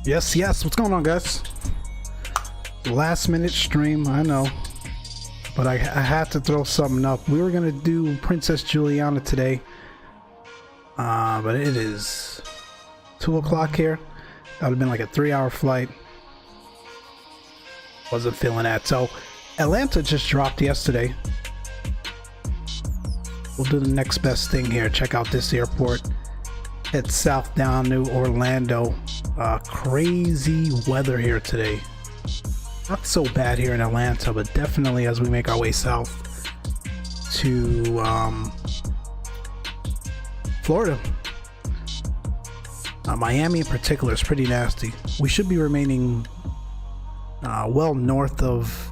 Yes, yes. What's going on, guys? Last minute stream, I know. But I had to throw something up. We were going to do Princess Juliana today. But it is 2 o'clock here. That would have been like a 3-hour flight. Wasn't feeling that. So, Atlanta just dropped yesterday. We'll do the next best thing here. Check out this airport. Head south down to Orlando. Crazy weather here today. Not so bad here in Atlanta, but definitely as we make our way south to Florida. Miami in particular is pretty nasty. We should be remaining well north of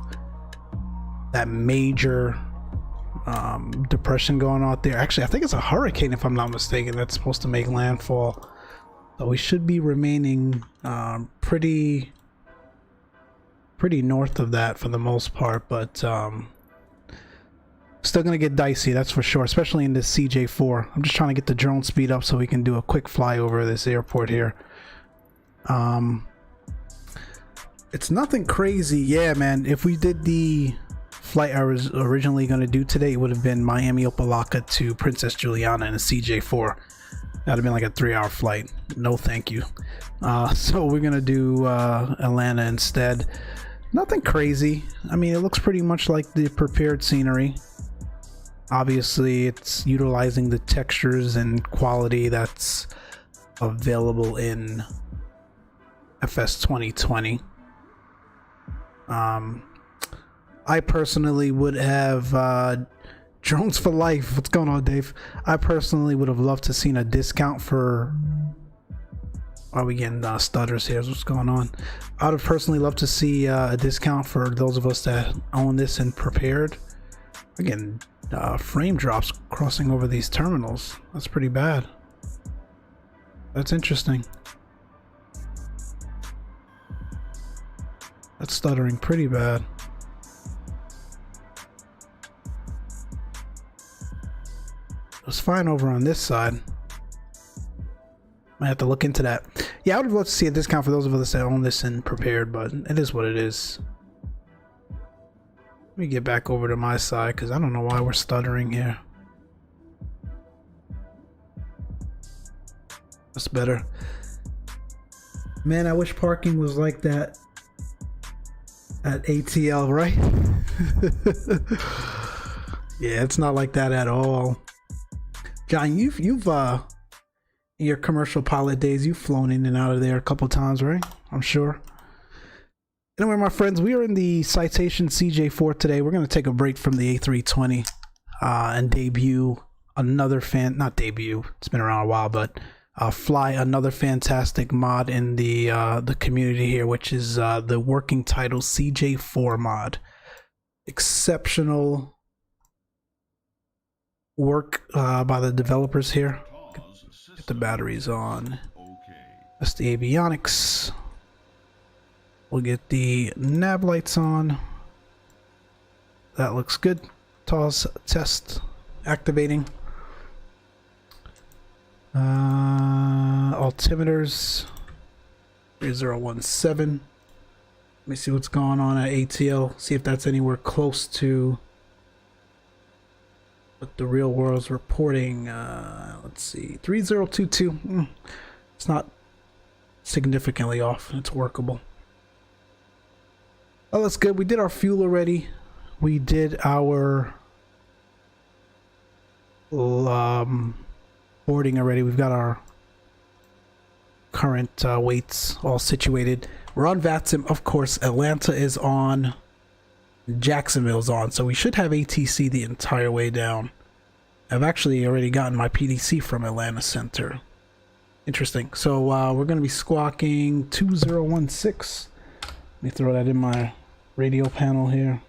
that major depression going on there. Actually, I think it's a hurricane if I'm not mistaken that's supposed to make landfall. So we should be remaining pretty north of that for the most part, but still gonna get dicey, that's for sure, especially in this CJ4. I'm just trying to get the drone speed up so we can do a quick fly over this airport here. It's nothing crazy. Yeah, man, if we did the flight I was originally going to do today, it would have been Miami Opelika to Princess Juliana in a CJ4. That would have been like a 3-hour flight. No thank you. So we're going to do Atlanta instead. Nothing crazy. I mean, it looks pretty much like the prepared scenery. Obviously, it's utilizing the textures and quality that's available in FS 2020. I personally would have drones for life. What's going on, Dave? I personally would have loved to seen a discount for. Are we getting stutters here? What's going on? I would have personally loved to see a discount for those of us that own this and prepared. Again, frame drops crossing over these terminals. That's pretty bad. That's interesting. That's stuttering pretty bad. It was fine over on this side. Might have to look into that. Yeah, I would have loved to see a discount for those of us that own this and prepared, but it is what it is. Let me get back over to my side because I don't know why we're stuttering here. That's better. Man, I wish parking was like that at ATL, right? Yeah, it's not like that at all. John, you've in your commercial pilot days, you've flown in and out of there a couple times, right? I'm sure. Anyway, my friends, we are in the Citation CJ4 today. We're going to take a break from the A320 and debut another not debut, it's been around a while, but fly another fantastic mod in the community here, which is the working title CJ4 mod. Exceptional work by the developers here. Get the batteries on. That's the avionics. We'll get the nav lights on. That looks good. TOS test activating. Altimeters 3017. Let me see what's going on at ATL. See if that's anywhere close to what the real world's reporting. Let's see, 3022. It's not significantly off. It's workable. Oh, that's good. We did our fuel already. We did our boarding already. We've got our current weights all situated. We're on VATSIM, of course. Atlanta is on. Jacksonville's on, so we should have ATC the entire way down. I've actually already gotten my PDC from Atlanta Center. Interesting. So we're going to be squawking 2016. Let me throw that in my radio panel here.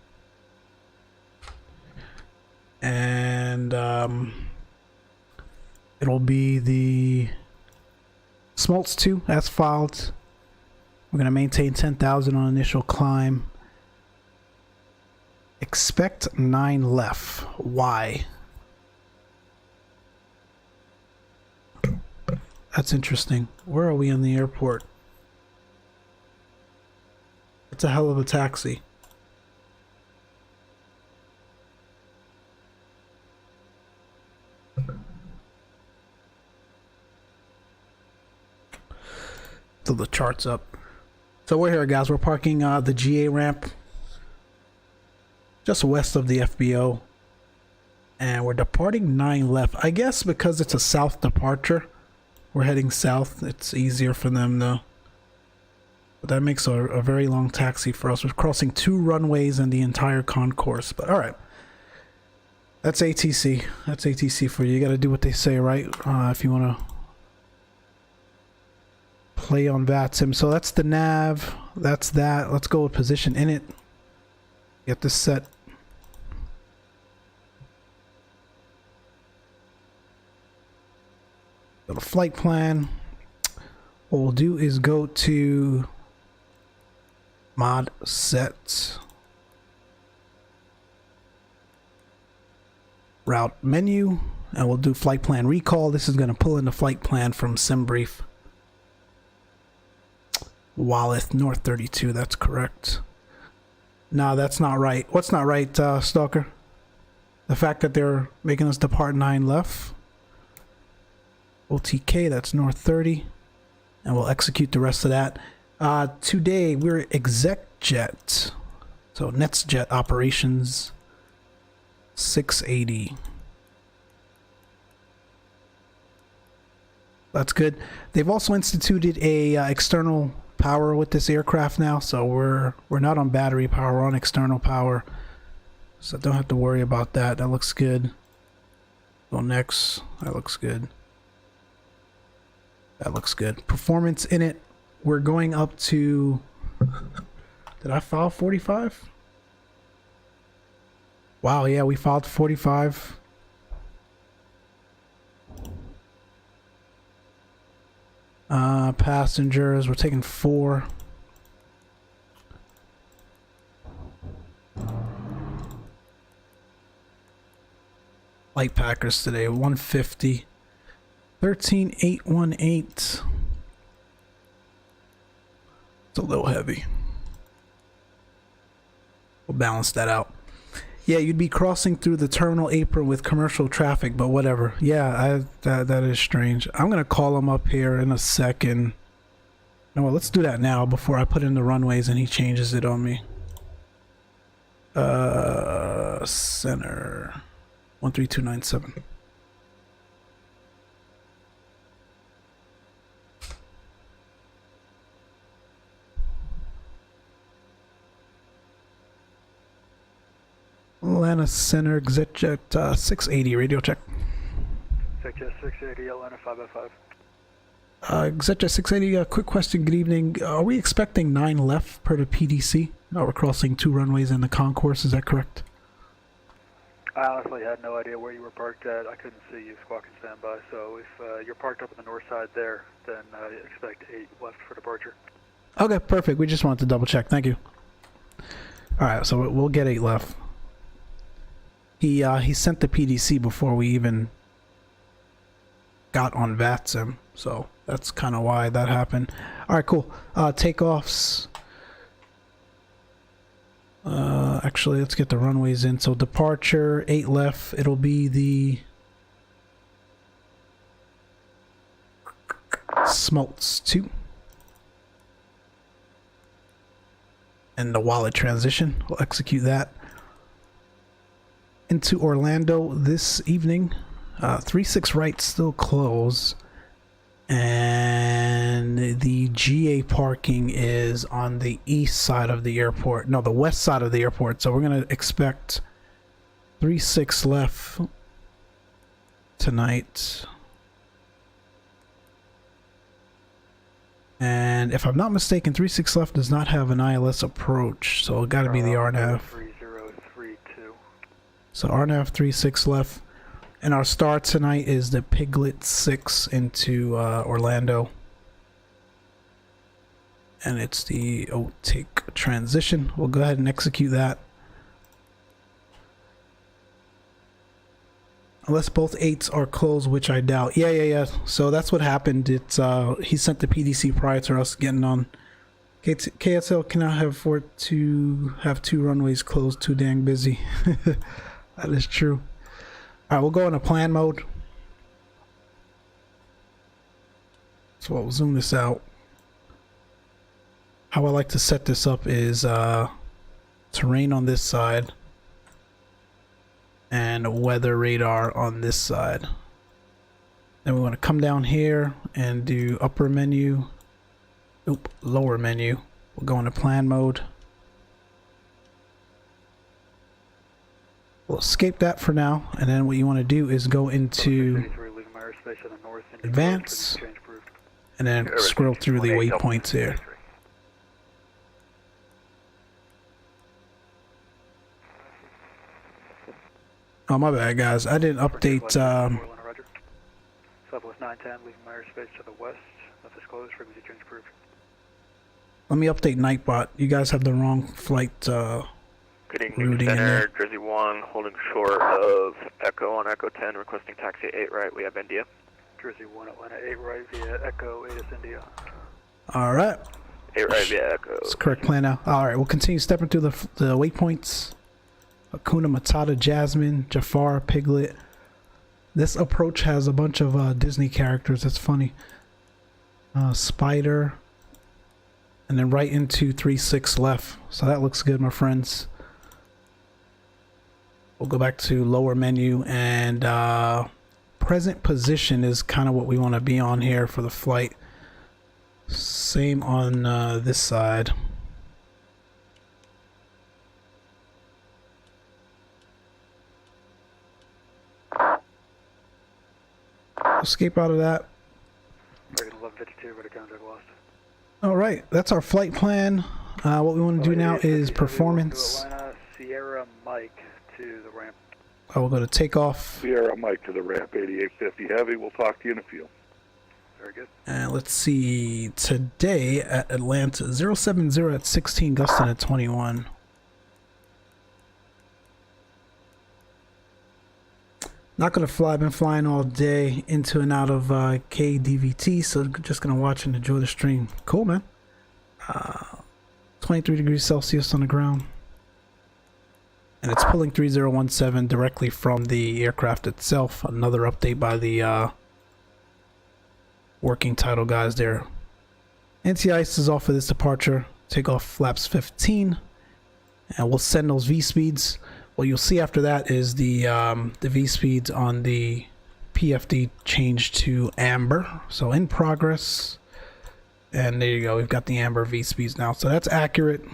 And it'll be the Smoltz 2 as filed. We're going to maintain 10,000 on initial climb. Expect 9 left. Why? That's interesting. Where are we in the airport? It's a hell of a taxi. So the chart's up. So we're here, guys. We're parking the GA ramp just west of the FBO. And we're departing 9 left. I guess because it's a south departure, we're heading south. It's easier for them though. But that makes a very long taxi for us. We're crossing 2 runways and the entire concourse. But alright. That's ATC. That's ATC for you. You gotta do what they say, right? If you wanna play on VATSIM. So that's the nav. That's that. Let's go with position in it. Get this set. Go to flight plan. What we'll do is go to mod set, route menu, and we'll do flight plan recall. This is going to pull in the flight plan from SimBrief. Wallet North 32, that's correct. No, that's not right. What's not right, Stalker? The fact that they're making us depart 9 left. OTK, that's North 30. And we'll execute the rest of that. Today, we're ExecJet. So, NetsJet operations 680. That's good. They've also instituted a external power with this aircraft now, so we're not on battery power, we're on external power, so don't have to worry about that. That looks good. Go next. That looks good. That looks good. Performance in it, we're going up to, did I file 45? Wow, yeah, we filed 45. Passengers, we're taking 4. Light packers today, 150. 13818. It's a little heavy. We'll balance that out. Yeah, you'd be crossing through the terminal apron with commercial traffic, but whatever. Yeah, that is strange. I'm gonna call him up here in a second. No, well, let's do that now before I put in the runways and he changes it on me. Center 13297. Atlanta Center, ExecJet 680, radio check. ExecJet 680, Atlanta 505. ExecJet 680, quick question, good evening. Are we expecting 9 left per the PDC? We're crossing 2 runways in the concourse, is that correct? I honestly had no idea where you were parked at. I couldn't see you squawking standby, so if you're parked up on the north side there, then expect 8 left for departure. Okay, perfect. We just wanted to double check. Thank you. Alright, so we'll get 8 left. He sent the PDC before we even got on VATSIM, so that's kind of why that happened. All right, cool. Takeoffs. Actually, let's get the runways in. So departure, 8 left. It'll be the Smoltz 2. And the wallet transition. We'll execute that. Into Orlando this evening. 36 right still closed, and the GA parking is on the east side of the airport, no, the west side of the airport, so we're gonna expect 36 left tonight. And if I'm not mistaken, 36 left does not have an ILS approach, so it gotta be the RNAV. 3032. So RNAV 36 left. And our star tonight is the Piglet 6 into Orlando. And it's the take transition. We'll go ahead and execute that. Unless both 8s are closed, which I doubt. Yeah. So that's what happened. It's he sent the PDC prior to us getting on KSL cannot afford to have 2 runways closed, too dang busy. That is true. Alright, we'll go into plan mode. So we'll zoom this out. How I like to set this up is terrain on this side and weather radar on this side. Then we want to come down here and do upper menu. Nope, lower menu. We'll go into plan mode. We'll escape that for now, and then what you want to do is go into advance and then scroll through the waypoints here. Oh, my bad, guys. I didn't update. Southwest 910, leaving my airspace to the west. Left is closed. Frequency change approved. Let me update Nightbot. You guys have the wrong flight Good evening, routing in Center, there. Jersey 1, holding short of Echo on Echo 10, requesting taxi 8 right. We have India. Jersey 1, Atlanta 8 right via Echo 8 is India. All right. 8 right via Echo. That's the correct plan now. All right, we'll continue stepping through the waypoints. Hakuna Matata, Jasmine, Jafar, Piglet. This approach has a bunch of Disney characters. That's funny. Spider. And then right into 3-6 left. So that looks good, my friends. We'll go back to lower menu, and present position is kind of what we want to be on here for the flight. Same on this side. Escape out of that. 1152, ready contact lost. All right, that's our flight plan. What we want to do now is performance. Atlanta, Sierra Mike to the ramp. I will go to takeoff. Sierra Mike to the ramp, 8850 Heavy. We'll talk to you in a few. Very good. And let's see, today at Atlanta, 070 at 16, gusting at 21. Not gonna fly, been flying all day into and out of KDVT, so just gonna watch and enjoy the stream. Cool, man. 23 degrees Celsius on the ground. And it's pulling 3017 directly from the aircraft itself. Another update by the working title guys there. Anti-ice is off for this departure. Take off flaps 15. And we'll send those V-speeds. What you'll see after that is the V-speeds on the PFD change to amber. So in progress. And there you go. We've got the amber V-speeds now. So that's accurate.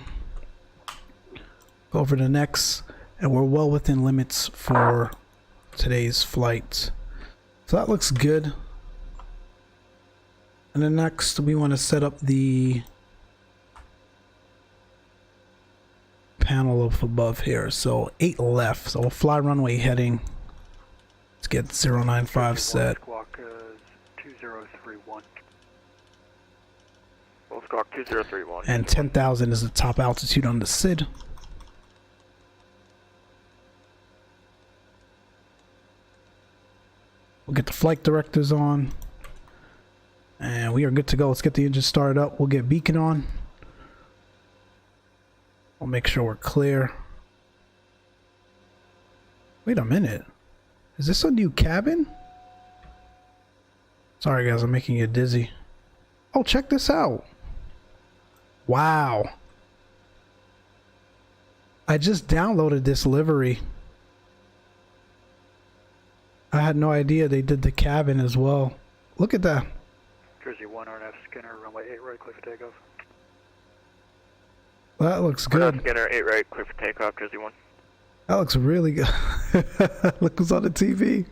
Go over to the next. And we're well within limits for today's flight. So that looks good. And then next we want to set up the panel up above here. So 8 left. So we'll fly runway heading. Let's get 095 set. Squawk 2031. We'll squawk 2031. And 10,000 is the top altitude on the SID. We'll get the flight directors on. And we are good to go. Let's get the engine started up. We'll get beacon on. We'll make sure we're clear. Wait a minute. Is this a new cabin? Sorry guys, I'm making you dizzy. Oh, check this out. Wow. I just downloaded this livery. I had no idea they did the cabin as well. Look at that. Jersey 1, RNF Skinner, runway 8 right, clear for takeoff. That looks good. Skinner 8 right, clear for takeoff, Jersey 1. That looks really good. Look who's on the TV.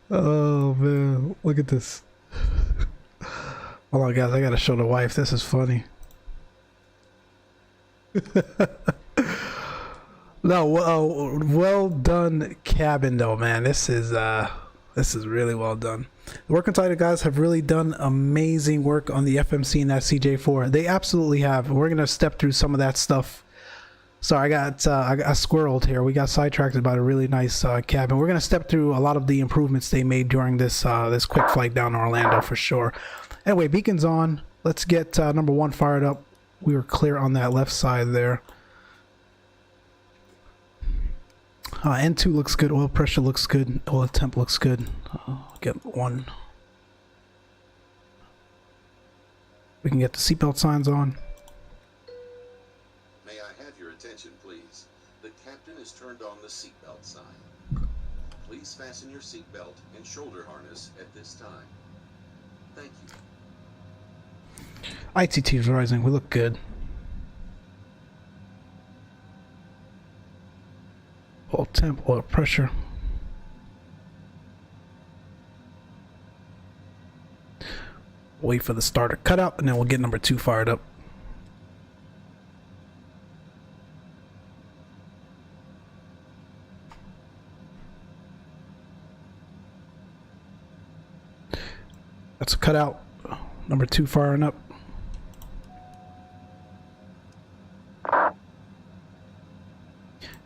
Oh man, look at this. Hold on guys, I gotta show the wife. This is funny. No, well done cabin though, man. This is really well done. The working title guys have really done amazing work on the FMC and that CJ4. They absolutely have. We're gonna step through some of that stuff Sorry, I got squirreled here. We got sidetracked about a really nice cabin. We're gonna step through a lot of the improvements they made during this this quick flight down to Orlando for sure. Anyway, beacons on. Let's get number 1 fired up. We were clear on that left side there. N2 looks good. Oil pressure looks good. Oil temp looks good. Get 1. We can get the seatbelt signs on. May I have your attention, please? The captain has turned on the seatbelt sign. Please fasten your seatbelt and shoulder harness at this time. Thank you. ITT is rising. We look good. Oil temp, oil pressure. Wait for the starter cutout, and then we'll get number 2 fired up. That's a cutout. Number 2 firing up.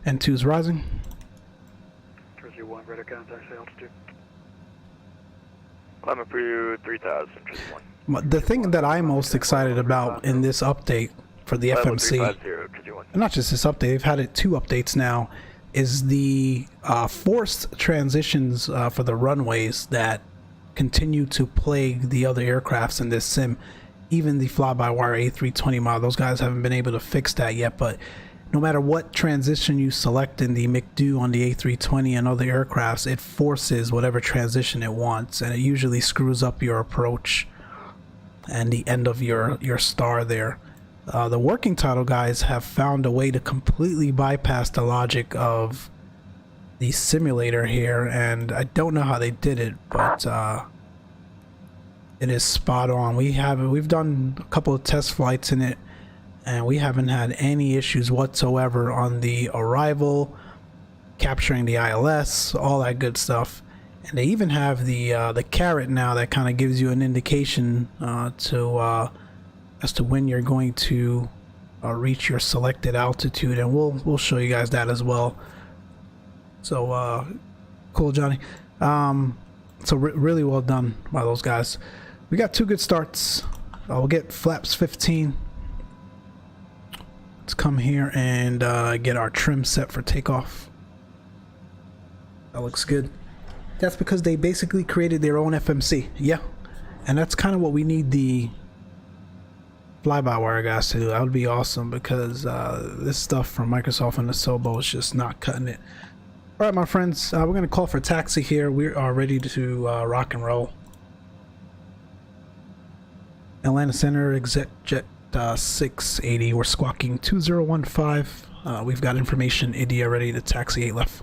N2's rising. Jersey 1, radar contact, say altitude. Climbing for you 3,000, Jersey 1. The thing that I'm most excited about in this update for the FMC, 350, Jersey 1. and not just this update, they've had it 2 updates now, is the forced transitions for the runways that continue to plague the other aircrafts in this sim. Even the fly-by-wire A320 model, those guys haven't been able to fix that yet, but no matter what transition you select in the McDo on the A320 and other aircrafts, it forces whatever transition it wants, and it usually screws up your approach and the end of your star there. The working title guys have found a way to completely bypass the logic of the simulator here, and I don't know how they did it, but it is spot on. We've done a couple of test flights in it, and we haven't had any issues whatsoever on the arrival, capturing the ILS, all that good stuff. And they even have the carrot now that kind of gives you an indication as to when you're going to reach your selected altitude, and we'll show you guys that as well. So cool, Johnny. So really well done by those guys. We got 2 good starts. We'll get flaps 15. Let's come here and get our trim set for takeoff. That looks good. That's because they basically created their own FMC. Yeah, and that's kind of what we need the fly-by-wire guys to do. That would be awesome, because this stuff from Microsoft and the Zibo is just not cutting it. All right, my friends, we're going to call for taxi here. We are ready to rock and roll. Atlanta Center, exec jet 680. We're squawking 2015. We've got information. India ready to taxi 8 left.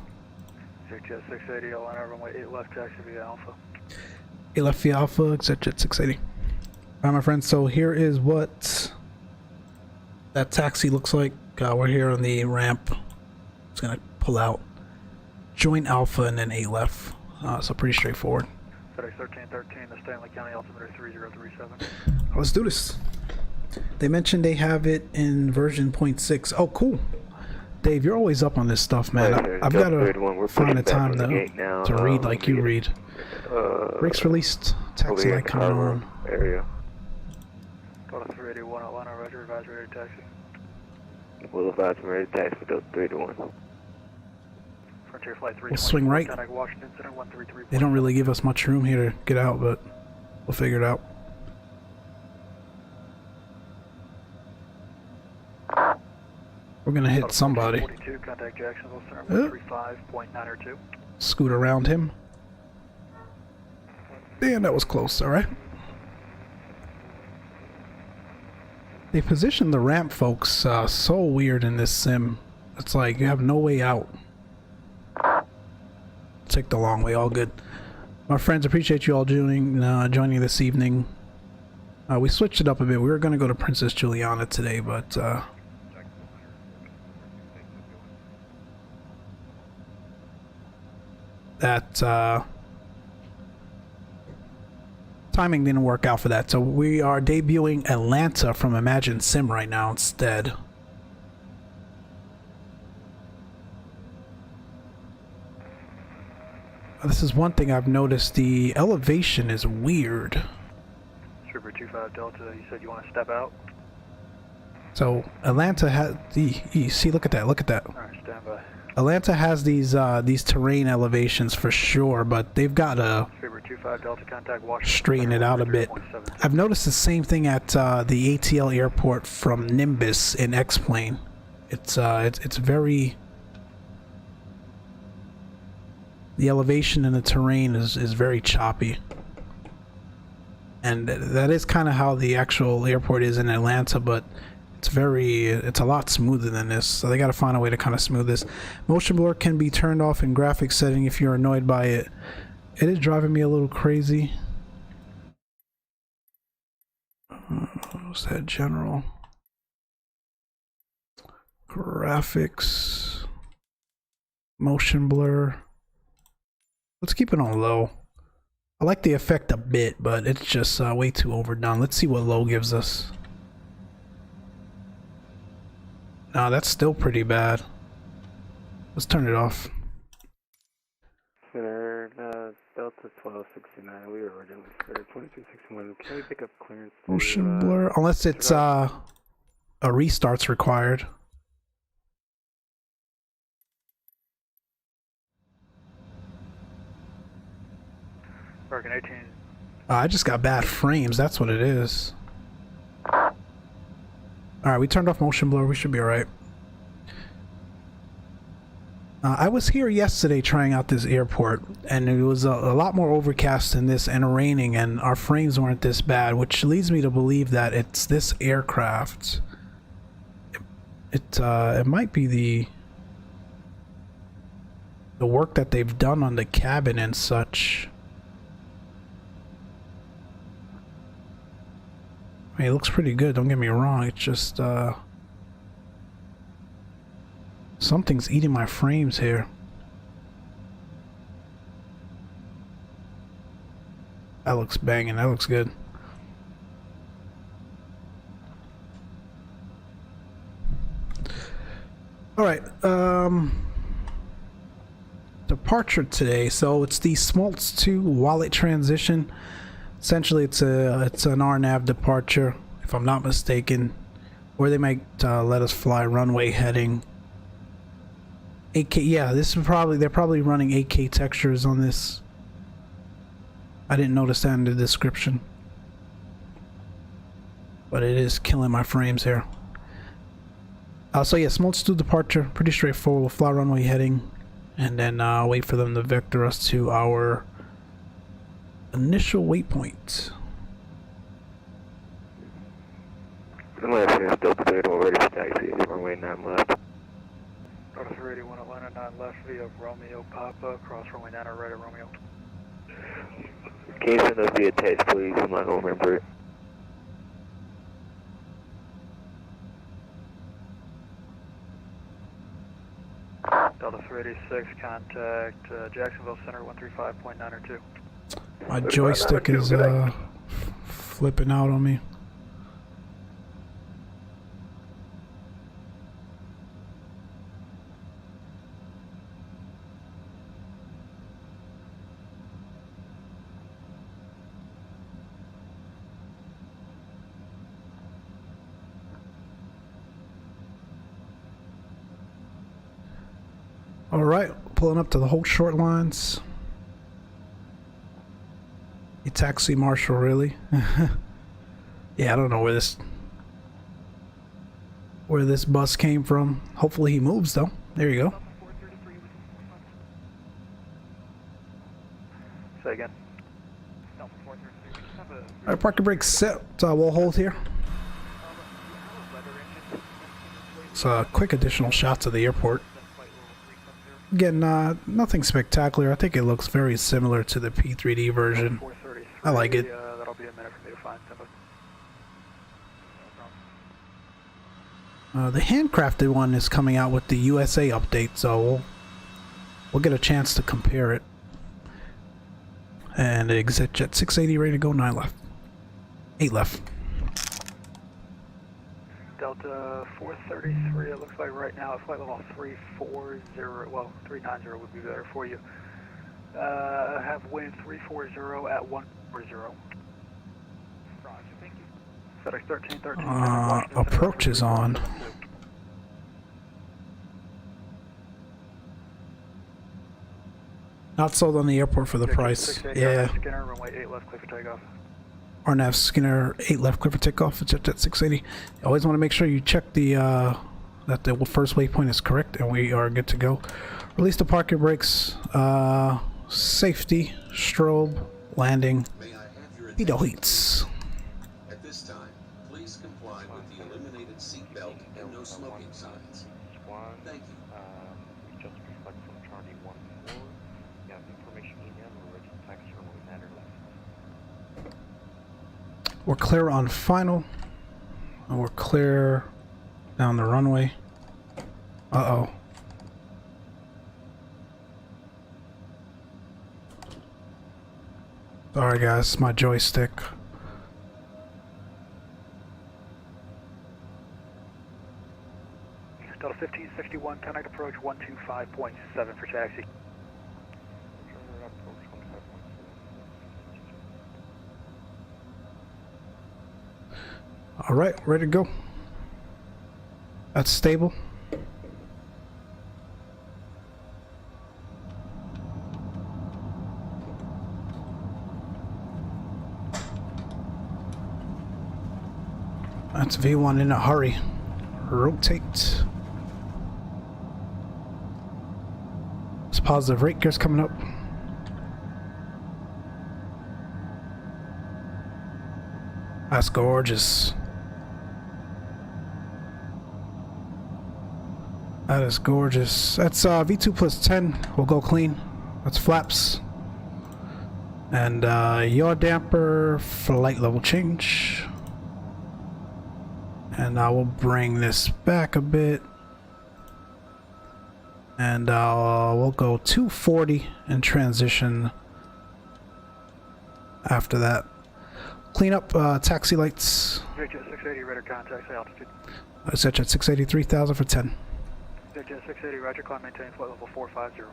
Exec jet 680, Atlanta, runway 8 left, taxi via Alpha. 8 left via Alpha, exec jet 680. All right, my friends, so here is what that taxi looks like. We're here on the ramp. It's going to pull out. Join Alpha and then 8 left. So pretty straightforward. FedEx 1313, the Stanley County altimeter 3037. Let's do this. They mentioned they have it in version 0.6. Oh, cool. Dave, you're always up on this stuff, man. I've got to find a time to read like you read. Brakes released. Taxi light coming on. Area. Delta 381, Atlanta, roger, advisory ready taxi. We'll advise me ready to taxi with Delta 381. Frontier Flight 3. We'll swing right. Washington Center 133. They don't really give us much room here to get out, but we'll figure it out. We're gonna hit somebody. 42, contact Jacksonville Center 135.902. Scoot around him. Damn, that was close. All right. They positioned the ramp, folks, so weird in this sim. It's like you have no way out. Take the long way. All good. My friends, appreciate you all joining this evening. We switched it up a bit. We were gonna go to Princess Juliana today, but that timing didn't work out for that. So we are debuting Atlanta from ImagineSim right now instead. This is one thing I've noticed. The elevation is weird. Trooper 25 Delta, you said you want to step out? So Atlanta has you see, look at that, look at that. Alright, stand by. Atlanta has these terrain elevations for sure, but they've got to Trooper 25 Delta, contact Washington. straighten it out a bit. I've noticed the same thing at the ATL airport from Nimbus in Xplane. It's very, the elevation in the terrain is very choppy. And that is kind of how the actual airport is in Atlanta, but it's a lot smoother than this, so they got to find a way to kind of smooth this. Motion blur can be turned off in graphics setting if you're annoyed by it. It is driving me a little crazy. What's that? General graphics, motion blur. Let's keep it on low. I like the effect a bit, but it's just way too overdone. Let's see what low gives us. No, that's still pretty bad. Let's turn it off. Center, Delta 1269, we were originally cleared 2261. Can we pick up clearance? Motion blur, unless it's a restart's required. American 18. I just got bad frames, that's what it is. Alright, we turned off motion blur, we should be alright. I was here yesterday trying out this airport, and it was a lot more overcast than this and raining, and our frames weren't this bad, which leads me to believe that it's this aircraft. It might be the work that they've done on the cabin and such. I mean, it looks pretty good, don't get me wrong, it's just something's eating my frames here. That looks banging, that looks good. Alright, departure today. So it's the Smoltz 2 wallet transition. Essentially it's an RNAV departure, if I'm not mistaken, or they might let us fly runway heading 8K. Yeah, this is they're probably running 8K textures on this. I didn't notice that in the description, but it is killing my frames here. So yeah, Smoltz 2 departure, pretty straightforward. We'll fly runway heading and then wait for them to vector us to our initial waypoint. Atlanta, Delta Beta, ready for taxi, runway 9 left. Delta 381 Atlanta 9 left via Romeo Papa, cross runway 9 right at Romeo. Can you send us via text, please? I'm not going to remember it. Delta 386, contact Jacksonville Center 135.902. My joystick is flipping out on me. Alright, pulling up to the whole short lines. A taxi marshal, really? Yeah, I don't know where this bus came from. Hopefully he moves though. There you go. Say again. Alright, parking brake set. We'll hold here. So quick additional shots of the airport. Again, nothing spectacular. I think it looks very similar to the P3D version. I like it. That'll be a minute for me to find The somebody. handcrafted one is coming out with the USA update, so we'll get a chance to compare it. And exit jet 680 ready to go, 9 left. 8 left. Delta 433, it looks like right now, flight level 340, well, 390 would be better for you. Have wind 340 at 140. Roger, thank you. FedEx 1313. Approach is on. Not sold on the airport for the price. Yeah. Skinner, runway 8 left, clear for takeoff. RNAV Skinner 8 left, clear for takeoff. It's at 680. You always want to make sure you check the that the first waypoint is correct, and we are good to go. Release the parking brakes. Safety, strobe, landing. Speedo heats. At this time, please comply with the eliminated seatbelt and no smoking signs. Thank you. We just reflect from Charlie 1-4. You have information email or register taxi runway 9 or left. We're clear on final. And we're clear down the runway. Uh-oh. Sorry guys, my joystick. Delta 1561, connect approach 125.7 for taxi. Alright, ready to go. That's stable. That's V1 in a hurry. Rotate. It's positive rate gears coming up. That's gorgeous. That is gorgeous. That's V2 plus 10. We'll go clean. That's flaps. And yaw damper, flight level change. And I will bring this back a bit. And we'll go 240 and transition after that. Clean up taxi lights. Jet 680, radar contact, high altitude. Set at 683,000 for 10. Jet 680, roger, climb, maintain flight level 450.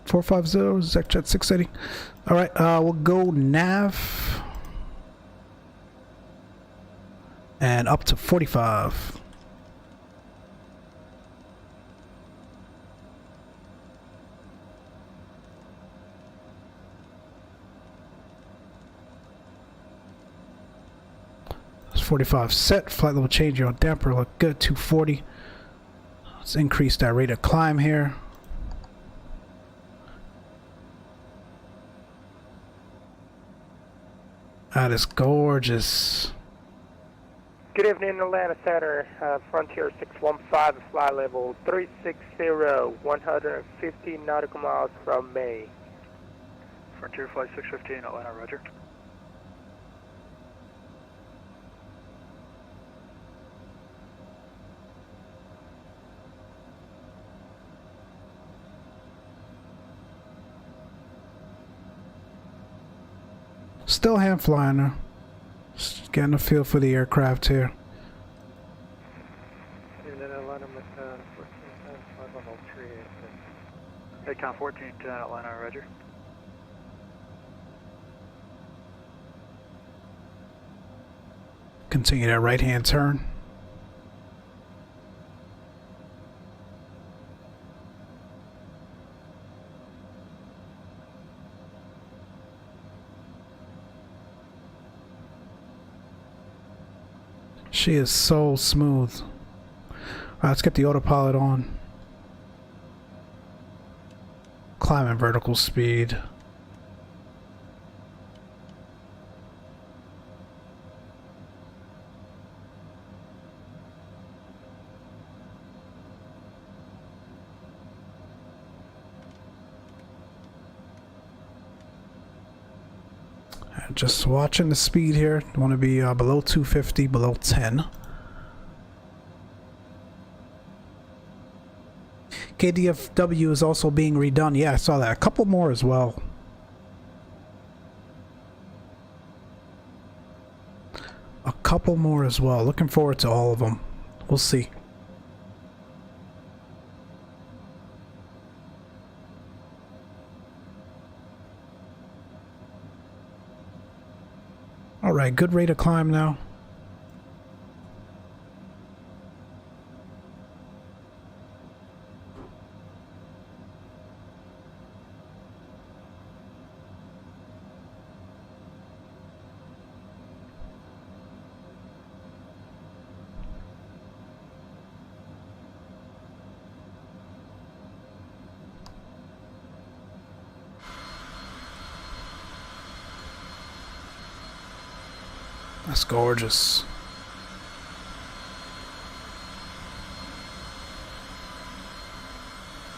450, Jet 680. Alright, we'll go nav. And up to 45. It's 45 set. Flight level change. Your damper look good. 240. Let's increase that rate of climb here. That is gorgeous. Good evening, Atlanta Center. Frontier 615, fly level 360, 150 nautical miles from May. Frontier flight 615, Atlanta, roger. Still hand flying her. Just getting a feel for the aircraft here. Acon 1410, Atlanta, roger. Continue that right hand turn. She is so smooth. Alright, let's get the autopilot on. Climbing vertical speed. Just watching the speed here. Want to be below 250, below 10. KDFW is also being redone. Yeah, I saw that. A couple more as well. A couple more as well. Looking forward to all of them. We'll see. Alright, good rate of climb now. That's gorgeous.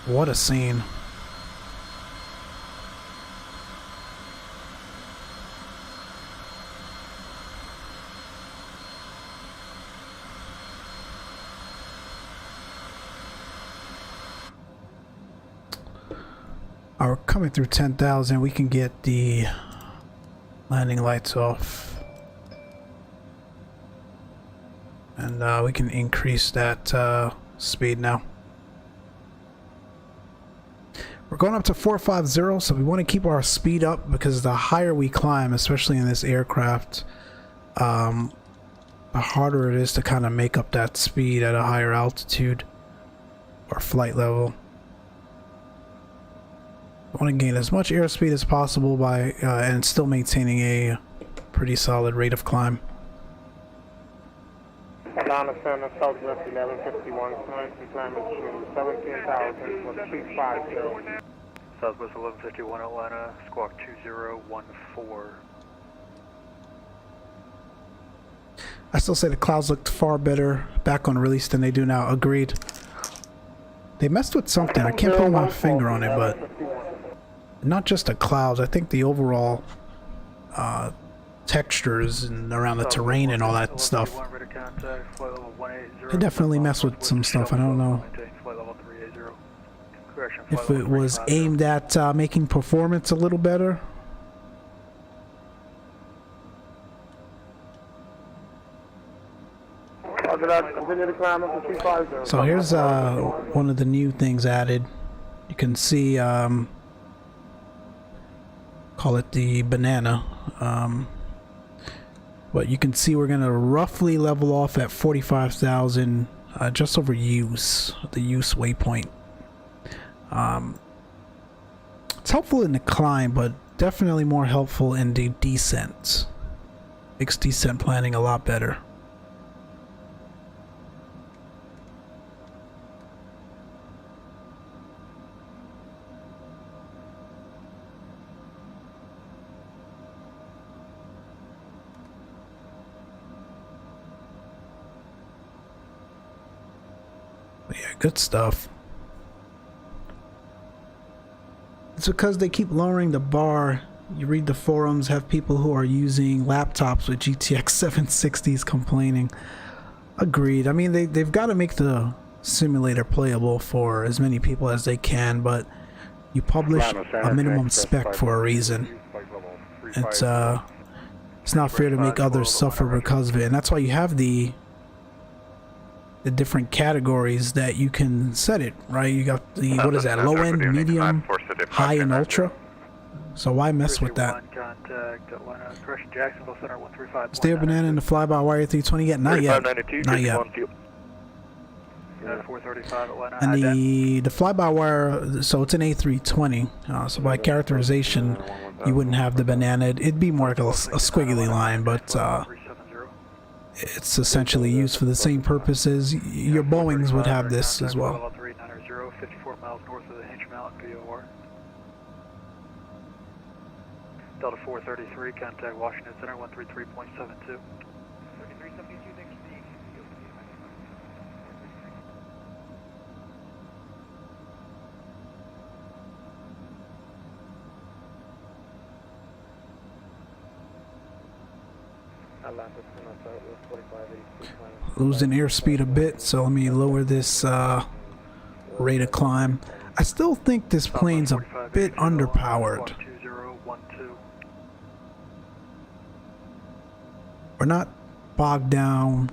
What a scene. We're coming through 10,000. We can get the landing lights off. And we can increase that speed now. We're going up to 450, so we want to keep our speed up because the higher we climb, especially in this aircraft, the harder it is to kind of make up that speed at a higher altitude or flight level. I want to gain as much airspeed as possible by and still maintaining a pretty solid rate of climb. Atlanta Center, Southwest 1151, climate to 17,000, Southwest 1151 Atlanta, squawk 2014. I still say the clouds looked far better back on release than they do now. Agreed. They messed with something. I can't put my finger on it, but not just the clouds. I think the overall textures and around the terrain and all that stuff. They definitely mess with some stuff. I don't know if it was aimed at making performance a little better. So here's one of the new things added. You can see, call it the banana. But you can see we're gonna roughly level off at 45,000, just over use, the use waypoint. It's helpful in the climb, but definitely more helpful in the descent. Makes descent planning a lot better. Yeah, good stuff. It's because they keep lowering the bar. You read the forums, have people who are using laptops with GTX 760s complaining. Agreed. I mean, they've got to make the simulator playable for as many people as they can, but you publish a minimum spec for a reason. It's not fair to make others suffer because of it, and that's why you have the different categories that you can set it, right? You got the, what is that, low end, medium, high, and ultra. So why mess with that? Stay a banana in the fly-by-wire 320 yet? Not yet. Not yet. And the fly-by-wire, so it's an A320. So by characterization, you wouldn't have the banana. It'd be more like a squiggly line, but it's essentially used for the same purposes. Your Boeings would have this as well. 54 miles north of the Hinge Mountain VOR. Delta 433, contact Washington Center 133.72. 3372, thanks for the losing airspeed a bit, so let me lower this rate of climb. I still think this plane's a bit underpowered. We're not bogged down.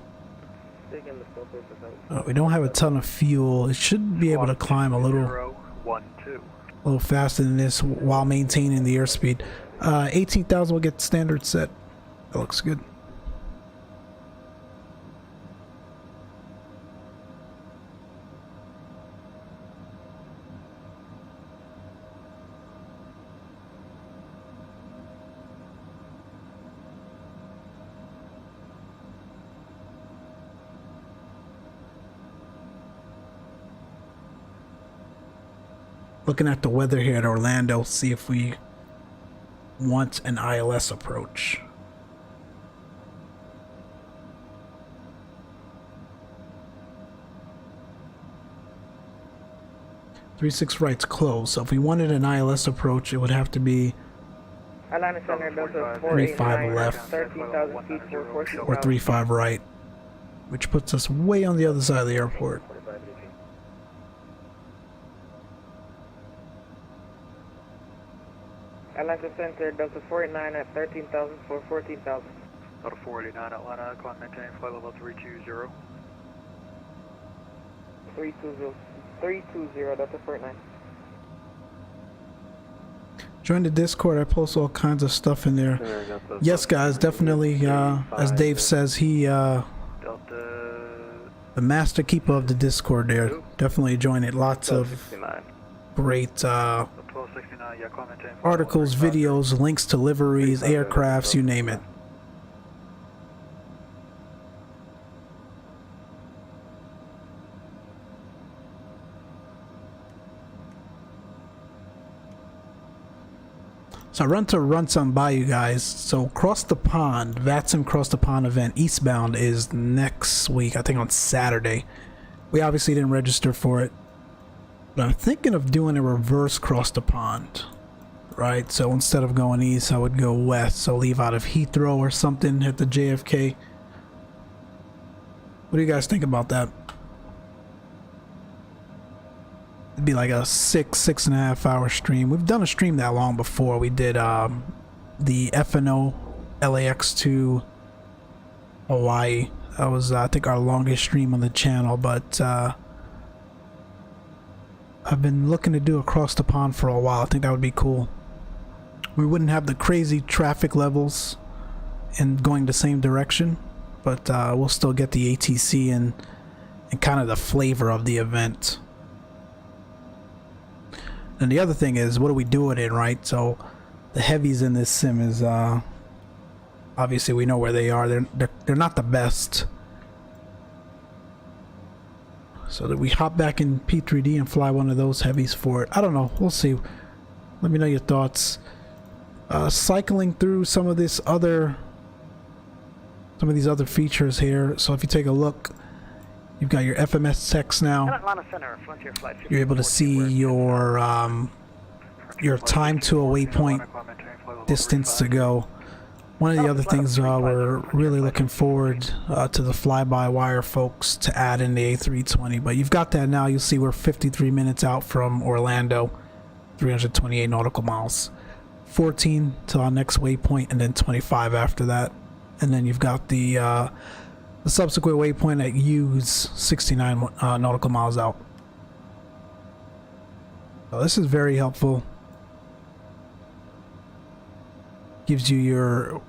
We don't have a ton of fuel. It should be able to climb a little faster than this while maintaining the airspeed. 18,000 will get standard set. That looks good. Looking at the weather here at Orlando, see if we want an ILS approach. 36 right's closed, so if we wanted an ILS approach, it would have to be Atlanta Center, Delta 35 left 13,000 feet for 14,000. or 35 right, which puts us way on the other side of the airport. Atlanta Center, Delta 49 at 13,000 for 14,000. Delta 489 Atlanta, climb maintain flight level 320. 320, Delta 49. Join the Discord, I post all kinds of stuff in there. Yes guys, definitely, as Dave says, he the master keeper of the Discord there. Definitely join it. Lots of great articles, videos, links to liveries, aircrafts, you name it. So I run to run something by you guys. So Cross the Pond, VATSIM Cross the Pond event eastbound is next week, I think on Saturday. We obviously didn't register for it, but I'm thinking of doing a reverse Cross the Pond, right? So instead of going east, I would go west. So leave out of Heathrow or something at the JFK. What do you guys think about that? It'd be like a 6.5 hour stream. We've done a stream that long before. We did the FNO LAX to Hawaii. That was I think our longest stream on the channel, but I've been looking to do across the pond for a while. I think that would be cool. We wouldn't have the crazy traffic levels and going the same direction, but we'll still get the ATC and kind of the flavor of the event. And the other thing is, what are we doing it, right? So the heavies in this sim is obviously we know where they are. They're not the best. So that we hop back in P3D and fly one of those heavies for it. I don't know. We'll see. Let me know your thoughts. Cycling through some of these other features here. So if you take a look, you've got your FMS text now. You're able to see your time to a waypoint, distance to go. One of the other things we're really looking forward to the fly-by-wire folks to add in the A320, but you've got that now. You'll see we're 53 minutes out from Orlando, 328 nautical miles, 14 to our next waypoint, and then 25 after that. And then you've got the subsequent waypoint at U's 69 nautical miles out. So this is very helpful. Gives you your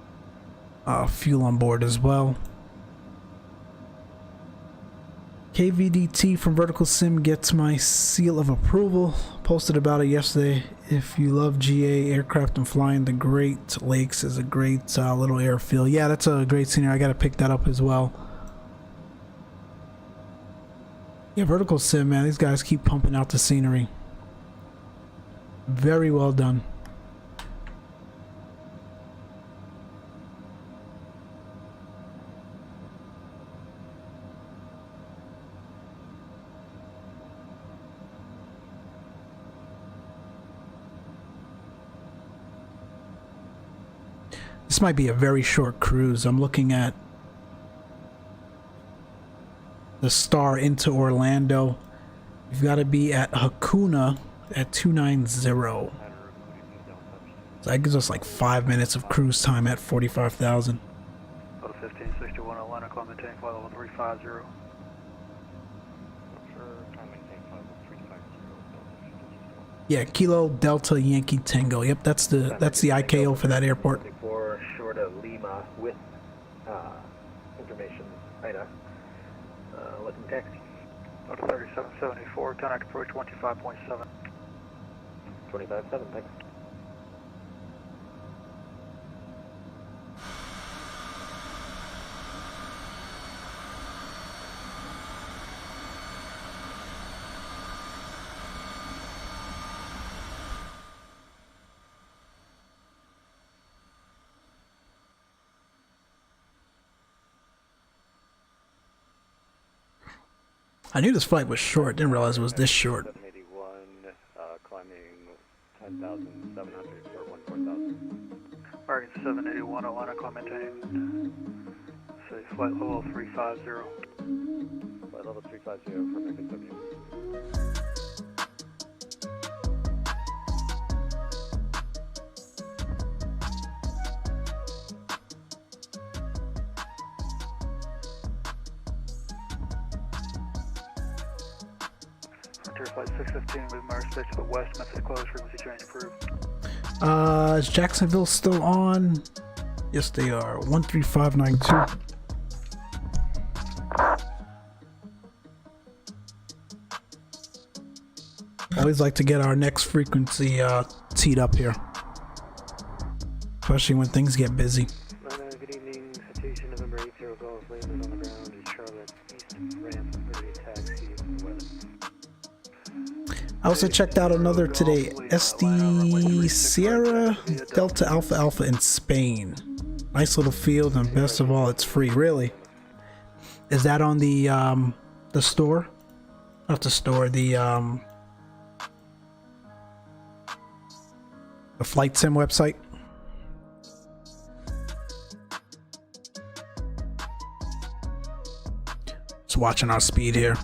fuel on board as well. KVDT from Vertical Sim gets my seal of approval. Posted about it yesterday. If you love GA aircraft and flying, the Great Lakes is a great little airfield. Yeah, that's a great scenery. I gotta pick that up as well. Yeah, Vertical Sim, man, these guys keep pumping out the scenery. Very well done. This might be a very short cruise. I'm looking at the Star into Orlando. You've got to be at Hakuna at 290. So that gives us like 5 minutes of cruise time at 45,000. 1561 Atlanta, climb maintain flight level 350. Yeah, Kilo Delta Yankee Tango. Yep, that's the IKO for that airport. Short of Lima with information IDA. Looking taxi. Out of 3774, contact approach 25.7. 25.7, thanks. I knew this flight was short, didn't realize it was this short. 781, climbing 10,700 for 14,000. American 781, Atlanta, call maintain. Say flight level 350. Flight level 350 for American 781. Frontier flight 615, moving airspace to the west, Memphis closed, frequency change approved. Is Jacksonville still on? Yes, they are. 13592. Always like to get our next frequency teed up here, especially when things get busy. Good evening, Citation November 80 Golf, landed on the ground in Charlotte, East Ramp, ready to taxi, weather. I also checked out another today, SD Sierra Delta Alpha Alpha in Spain. Nice little field, and best of all, it's free. Really? Is that on the store? Not the store, the flight sim website? Just watching our speed here.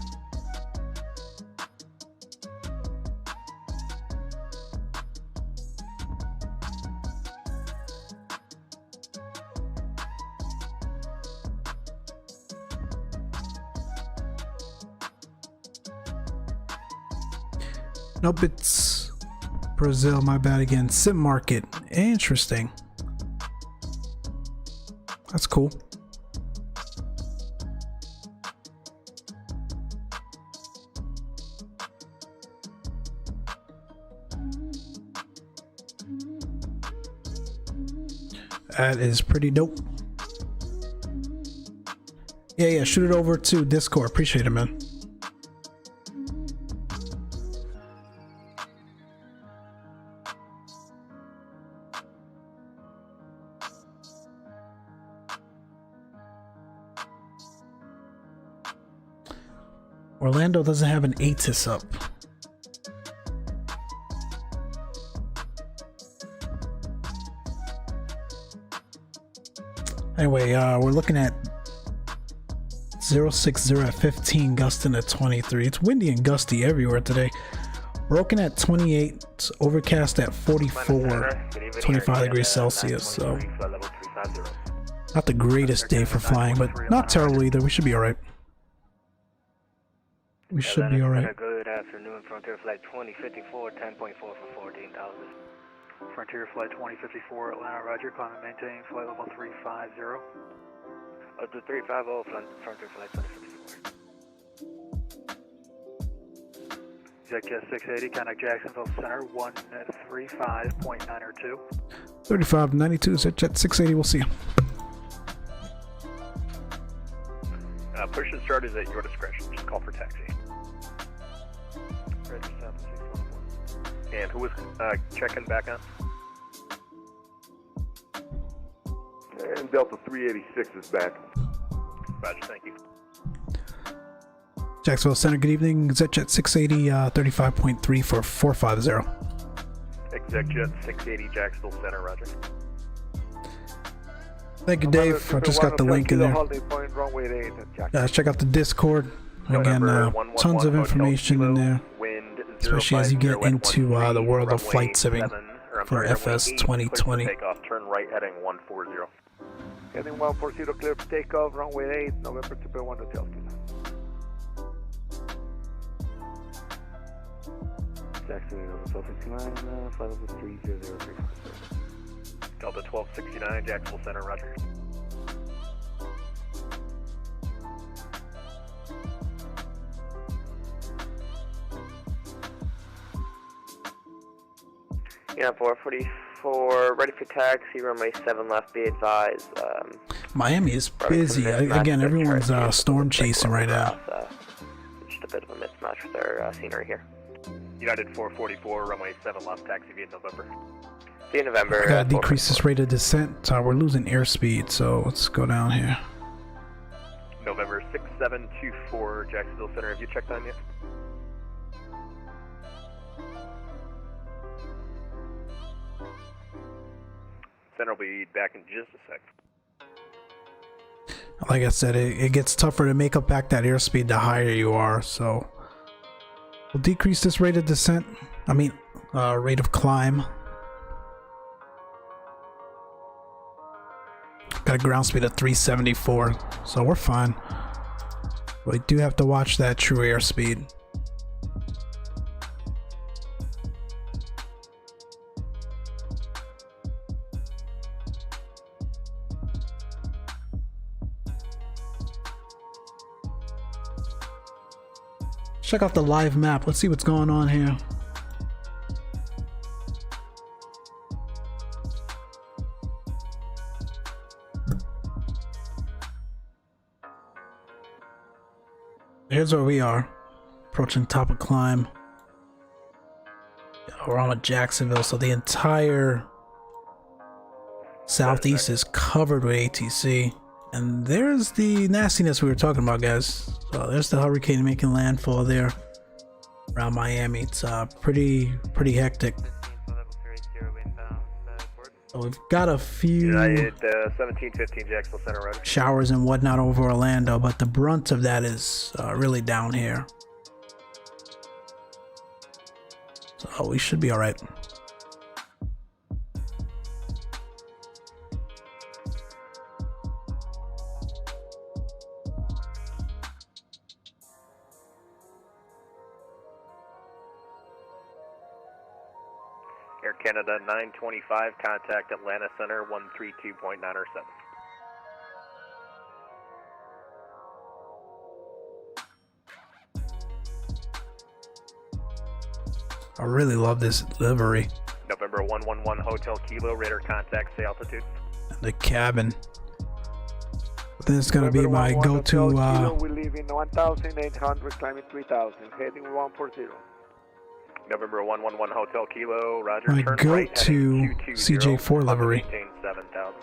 Nope, it's Brazil, my bad again. Sim market. Interesting. That's cool. That is pretty dope. Yeah, shoot it over to Discord. Appreciate it, man. Orlando doesn't have an ATIS up. Anyway, we're looking at 060 at 15, gusting at 23. It's windy and gusty everywhere today. We're looking at 28, it's overcast at 44, 25 degrees Celsius. So not the greatest day for flying, but not terrible either. We should be all right. We should be all right. Good afternoon, Frontier Flight 2054, 10.4 for 14,000. Frontier flight 2054, Atlanta, roger, climb and maintain, flight level 350. Up to 350, Frontier Flight 2054. Exec 680, contact Jacksonville Center, 135.902. 3592, Jet 680, we'll see you. Push and start is at your discretion. Just call for taxi. And who was checking back on? And Delta 386 is back. Roger, thank you. Jacksonville Center, good evening. Exec 680, 35.3 for 450. Exec 680, Jacksonville Center, roger. Thank you, Dave. I just got the link in there. Check out the Discord. Again, tons of information in there, especially as you get into the world of flight simming for FS 2020. Takeoff, turn right heading 140. Heading 140, clear for takeoff, runway 8, November 2.1 Hotel Kilo. Jackson, 1269, flight level 300. Delta 1269, Jacksonville Center, roger. Yeah, 444, ready for taxi, runway 7 left, be advised. Miami is busy. Again, everyone's storm chasing right now. Just a bit of a mismatch with our scenery here. United 444, runway 7 left, taxi via November. Via November. I gotta decrease this rate of descent. We're losing airspeed, so let's go down here. November 6724, Jacksonville Center. Have you checked on yet? Center will be back in just a sec. Like I said, it gets tougher to make up back that airspeed the higher you are, so we'll decrease this rate of descent. I mean, rate of climb. Got a ground speed of 374, so we're fine. We do have to watch that true airspeed. Check out the live map. Let's see what's going on here. Here's where we are, approaching top of climb. We're on with Jacksonville, so the entire southeast is covered with ATC. And there's the nastiness we were talking about, guys. So there's the hurricane making landfall there around Miami. It's pretty hectic. So we've got a few United 1715, Jacksonville Center, right? showers and whatnot over Orlando, but the brunt of that is really down here. So we should be all right. Air Canada 925, contact Atlanta Center 132.907. I really love this livery. November 111 Hotel Kilo, radar contact, say altitude. The cabin. This is gonna be my go-to. We live in 1,800, climbing 3,000, heading 140. November 111 Hotel Kilo, roger. My Turn go-to right, heading 220, CJ4 livery. maintain 7,000.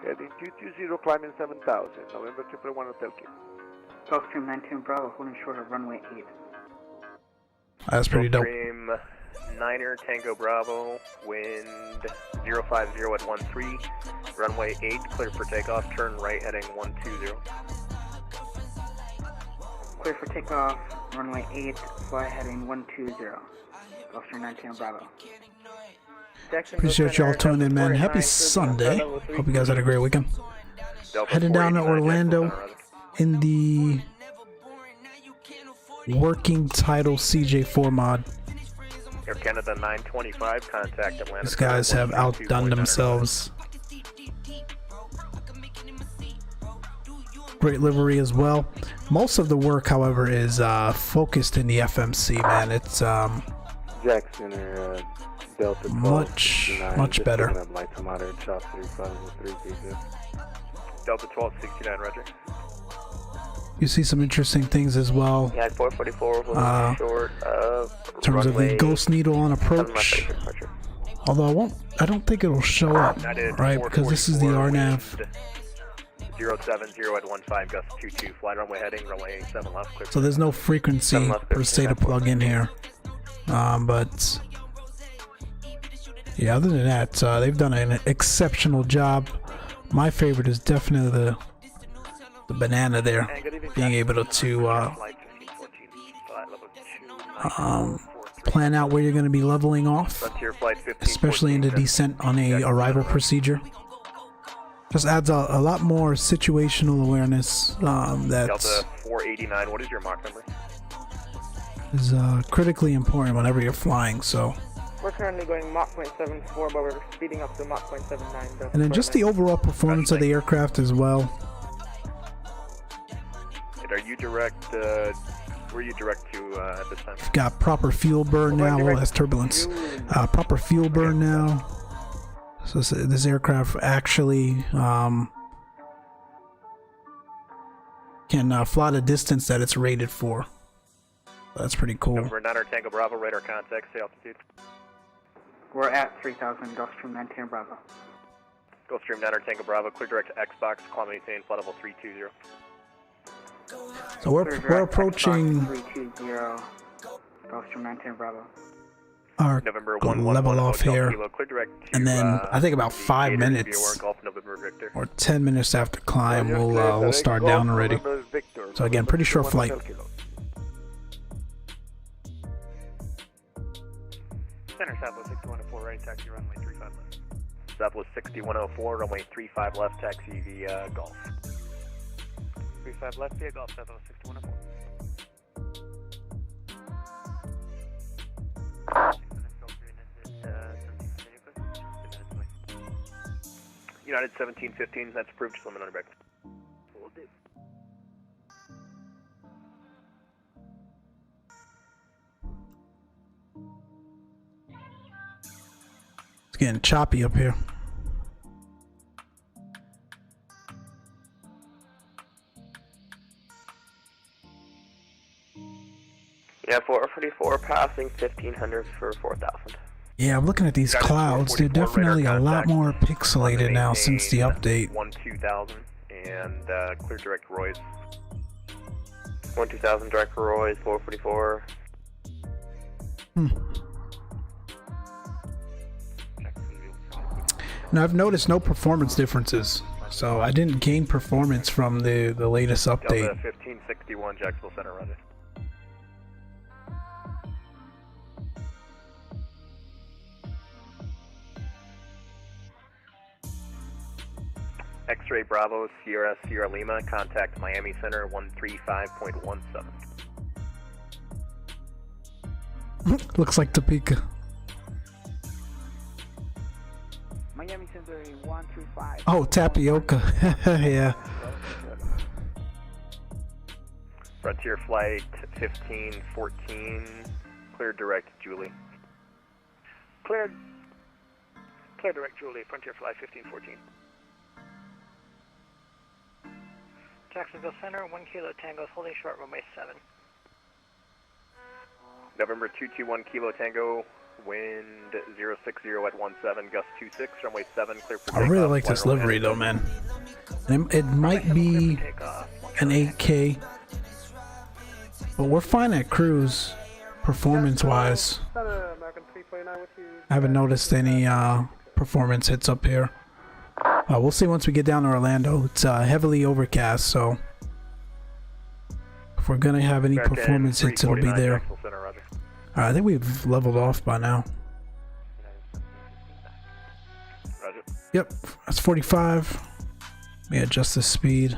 Heading 220, climbing 7,000, November 111 Hotel Kilo. Gulfstream 19 Bravo, holding short of runway 8. That's pretty dope. Gulfstream 9er Tango Bravo, wind 050 at 13, runway 8, clear for takeoff, turn right heading 120. Clear for takeoff, runway 8, fly heading 120. Gulfstream 19 Bravo. Appreciate y'all tuning in, man. Happy Sunday. Hope you guys had a great weekend. Heading down to Orlando in the working title CJ4 mod. Air Canada 925, contact Atlanta. These guys have outdone themselves. Great livery as well. Most of the work, however, is focused in the FMC, man. It's Jackson Delta much better. Light to moderate, chop 3503. Delta 1269, roger. You see some interesting things as well. Yeah, 444, short of in terms of the ghost needle on approach. Although I don't think it'll show up, right? Because this is the RNAV. 070 at 15, gust 22, flight runway heading, runway 7 left, clear. So there's no frequency per se to plug in here. But yeah, other than that, they've done an exceptional job. My favorite is definitely the banana there, being able to plan out where you're going to be leveling off, especially in the descent on a arrival procedure. Just adds a lot more situational awareness that's Delta 489, what is your Mach number? is critically important whenever you're flying. So we're currently going Mach 0.74, but we're speeding up to Mach 0.79. and then just the overall performance of the aircraft as well. And are you direct Where you direct to at this time? We've got proper fuel burn now. Oh, that's turbulence. Proper fuel burn now. So this aircraft actually can fly the distance that it's rated for. That's pretty cool. Number 9 Tango Bravo, radar contact, say altitude. We're at 3,000, Gulfstream 19 Bravo. Gulfstream 9 Tango Bravo, clear direct to Xbox, climb maintain, flight level 320. So we're approaching Xbox 320, Gulfstream 19 Bravo. Our November level off here, Kilo, clear direct to, and then I think about 5 minutes Golf November Victor. or 10 minutes after climb, we'll start down already. So again, pretty short flight. Center Southwest 6104, right, taxi runway 35 left. Southwest 6104, runway 35 left, taxi via Golf. 35 left via Golf, Southwest 6104. United 1715, that's approved, just limit on your back. Will do. It's getting choppy up here. Yeah, 444 passing 1500 for 4000. Yeah, I'm looking at these clouds. They're definitely a lot more pixelated now since the update. 12000 and clear direct Roy's. 12000 direct Roy's 444. Now I've noticed no performance differences, so I didn't gain performance from the latest update. Delta 1561 Jacksonville Center, roger. X-ray Bravo Sierra Sierra Lima, contact Miami Center 135.17. Looks like Topeka. Miami Center 135. Oh, Tapioca. Yeah. Frontier Flight 1514, clear direct Julie. Clear direct Julie, Frontier Flight 1514. Jacksonville Center, 1 Kilo Tango, holding short, runway 7. November 221 Kilo Tango, wind 060 at 17, gust 26, runway 7, clear for takeoff. I really like this livery though, man. It might be an 8K, but we're fine at cruise, performance-wise. I haven't noticed any performance hits up here. We'll see once we get down to Orlando. It's heavily overcast, so if we're gonna have any performance hits, it'll be there. I think we've leveled off by now. Yep, that's 45. Let me adjust the speed.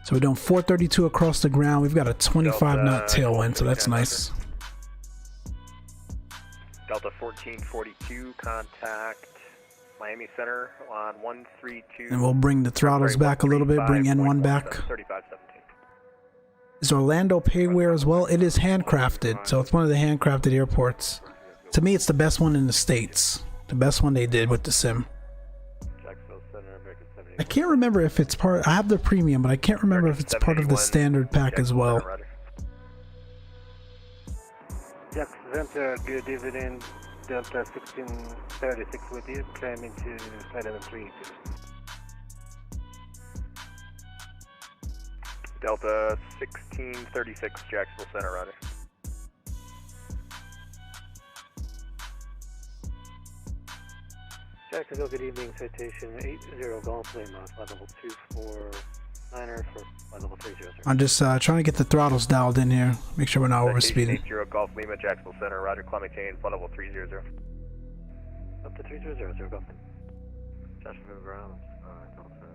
So we're doing 432 across the ground. We've got a 25 knot tailwind, so that's nice. Delta 1442, contact Miami Center on 132. And we'll bring the throttles back a little bit, bring N1 back. 3517. Is Orlando payware as well? It is handcrafted, so it's one of the handcrafted airports. To me, it's the best one in the States. The best one they did with the sim. I can't remember if it's part. I have the premium, but I can't remember if it's part of the standard pack as well. Jackson Center, good evening. Delta 1636 with you, climbing to 732. Delta 1636, Jacksonville Center, roger. Jacksonville, good evening, citation 80 Golf Lima, flight level 249er for flight level 300. I'm just trying to get the throttles dialed in here, make sure we're not overspeeding. 80 Golf Lima, Jacksonville Center, roger, climb maintain, flight level 300. Up to 300, Golf. Jacksonville ground, Delta.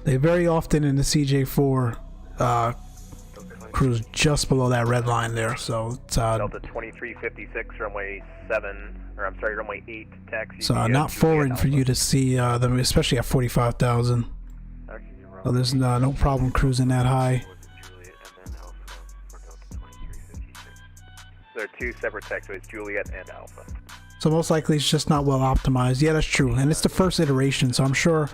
They very often in the CJ4 cruise just below that red line there. So it's Delta 2356, runway 7, or I'm sorry, runway 8, taxi. it's not forward for you to see them, especially at 45,000. So there's no problem cruising that high. There are 2 separate taxiways, Juliet and Alpha. So most likely it's just not well optimized. Yeah, that's true. And it's the first iteration, so I'm sure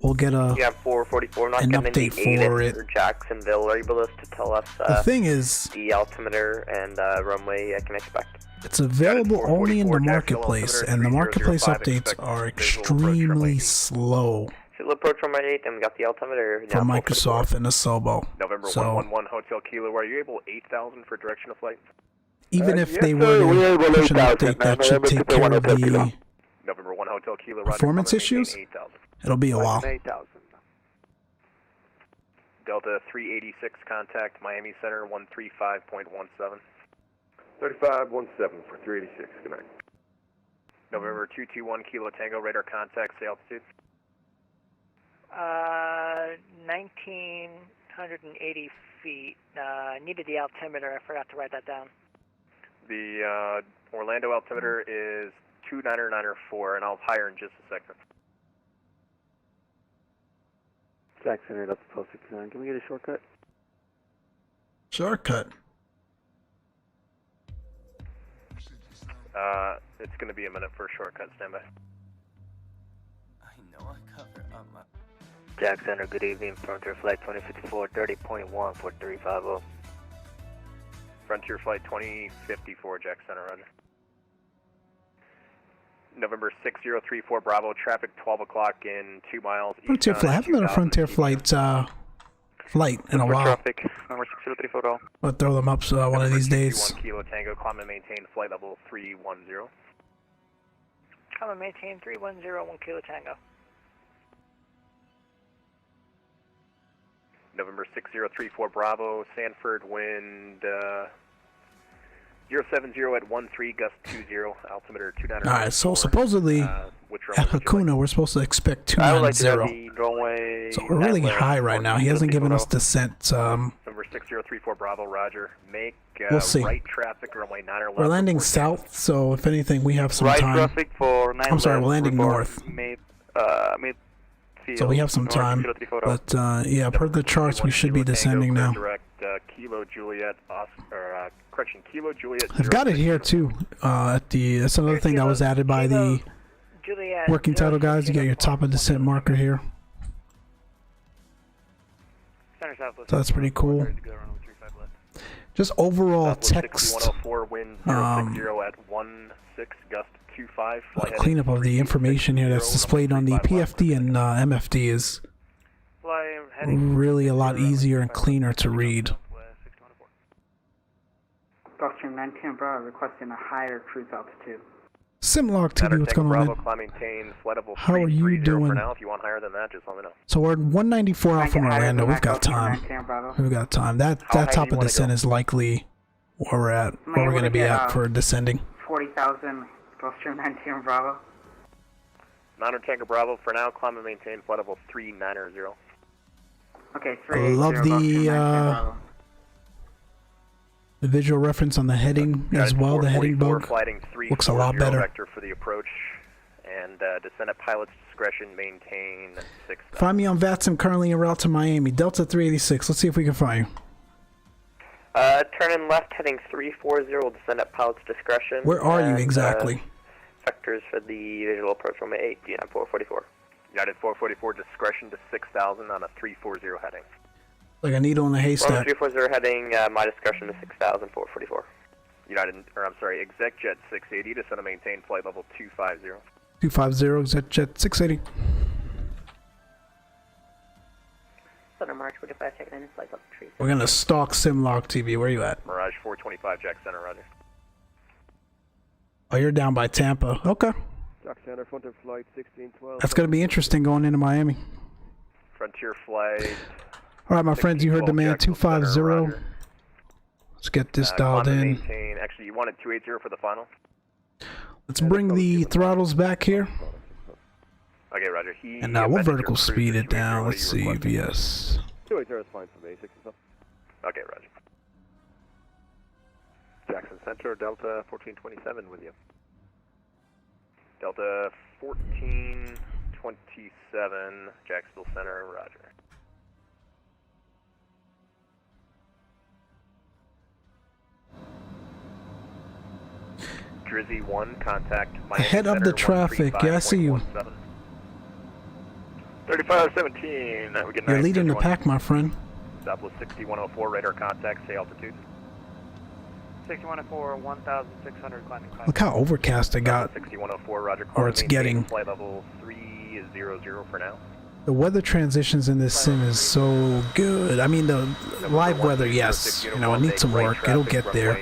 we'll get an update for it. Jacksonville, are you able to tell us The thing is, the altimeter and runway I can expect? it's available only in the marketplace, and the marketplace updates are extremely slow Visual approach runway 8, and we got the altimeter. for Microsoft and Asobo. November So 111 Hotel Kilo, are you able 8,000 for direction of flight? even if they were to push an update that should take care of the November 1 Hotel Kilo, performance issues, it'll be a while. Delta 386 contact Miami Center 135.17. 3517 for 386, good night. November 221 Kilo Tango radar contact, say altitude. 1980 feet. Needed the altimeter, I forgot to write that down. The Orlando altimeter is 29904, and I'll hire in just a second. Jack Center, that's 1269. Can we get a shortcut? Shortcut. It's going to be a minute for a shortcut. Stand by. I know I cover up my... Jack Center, good evening. Frontier Flight 2054, 30.1 for 350. Frontier Flight 2054, Jack Center, roger. November 6034 Bravo, traffic 12 o'clock in 2 miles. Frontier Flight. I haven't done a Frontier Flight flight in a while. Traffic, number 6034. I'll throw them up one of these days. 1 Kilo Tango, climb and maintain flight level 310. Come and maintain 310, 1 Kilo Tango. November 6034 Bravo, Sanford, wind 070 at 13, gust 20, altimeter 290. Alright, so supposedly at Hakuna we're supposed to expect 290. So we're really high right now. He hasn't given us descent. Number 6034 Bravo, roger. Make we'll see. right traffic, runway 9 or left. We're landing south, so if anything we have some right time. Traffic for 9 I'm sorry, we're landing north. Mid So we have some time, but yeah, per the charts, we should be descending now. Direct, Kilo Juliet, correction, Kilo Juliet. I've got it here too. At the that's another thing that was added by the working title guys. You got your top of descent marker here. So that's pretty cool. Just overall text. Wind 060 at 16, gust 25. Cleanup of the information here that's displayed on the PFD and MFD is really a lot easier and cleaner to read. Gulfstream 19 Bravo requesting a higher cruise altitude. Simlog TV, what's going on? How are you doing? For now. If you want higher than that, just let me know. So we're 194 out from Orlando. We've got time. We've got time. That top of descent is likely where we're at, where we're going to be at for descending. 40,000 Gulfstream 19 Bravo. 900 Tango Bravo, for now, climb and maintain flight level 390. Okay, I love the visual reference on the heading as well. The heading bug looks a lot better. Vector for the approach, and descend at pilot's discretion, maintain 6. Find me on VATSIM, currently en route to Miami. Delta 386. Let's see if we can find you. Turn in left, heading 340, descend at pilot's discretion. Where are you exactly? Vectors for the visual approach runway 8, United 444. United 444, discretion to 6,000 on a 340 heading. Like a needle in a haystack. 340 heading, my discretion to 6,000, 444. Exec jet 680, descend and maintain flight level 250. 250, exec jet 680. Center March 45, checking in, flight level 3. We're going to stalk Simlog TV. Where are you at? Mirage 425, Jack Center, roger. Oh, you're down by Tampa. Okay. Jack Center, Frontier Flight 1612. That's going to be interesting going into Miami. Frontier Flight. All right, my friends, you heard the man, 250. Let's get this dialed in. Actually, you wanted 280 for the final? Let's bring the throttles back here. Okay, roger. And now we'll vertical speed it down. Let's see, VS. 280 is fine for me, 6 and stuff. Okay, roger. Jackson Center, Delta 1427 with you. Delta 1427, Jacksonville Center, roger. Drizzy 1, contact Miami Ahead of Center, the traffic, yeah, I see you. 3517, we get You're leading the pack, my friend. Southwest 6104, radar contact, say altitude. 6104, 1,600 climbing. Look how overcast it got. 6104, roger. Or it's getting. Flight level 300 for now. The weather transitions in this sim is so good. I mean, the live weather, yes. You know, it needs some work. It'll get there.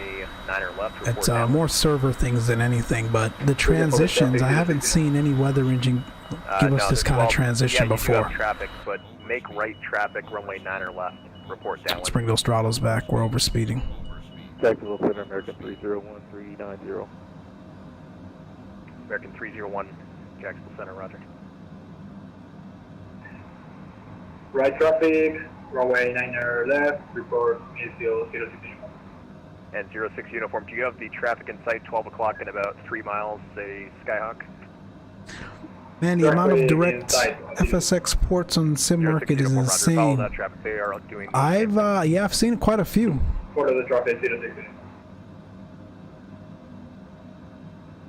It's more server things than anything, but the transitions, I haven't seen any weather engine give us this kind of transition before. Traffic, but make right traffic, runway 9 left. Report downwind. Let's bring those throttles back. We're overspeeding. Jacksonville Center, American 301390. American 301, Jacksonville Center, roger. Right traffic, runway 9 left, report midfield 06 uniform. And 06 uniform, do you have the traffic in sight 12 o'clock in about 3 miles, say Skyhawk? Man, the amount of direct FSX ports on sim market is insane. I've seen quite a few. Quarter of the traffic 06.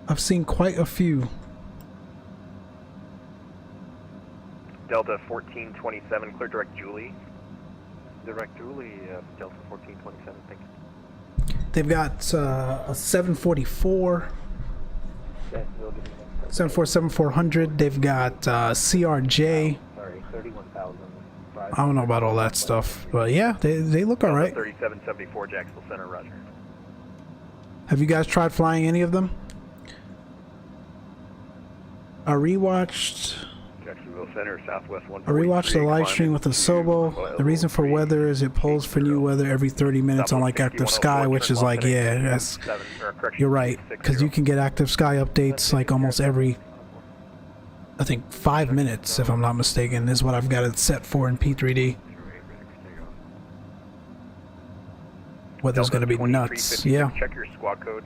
I've seen quite a few. Delta 1427, clear direct Julie. Direct Julie, Delta 1427, thank you. They've got a 744, 747-400. They've got CRJ. Sorry, 31,000. I don't know about all that stuff, but yeah, they look all right. 3774, Jacksonville Center, roger. Have you guys tried flying any of them? I rewatched Jacksonville Center, Southwest 143. I rewatched the live stream with the Sobo. The reason for weather is it polls for new weather every 30 minutes on like ActiveSky, which is like, yeah, that's, you're right, because you can get ActiveSky updates like almost every, I think 5 minutes, if I'm not mistaken, is what I've got it set for in P3D. Weather's gonna be nuts, yeah. Check your squad code.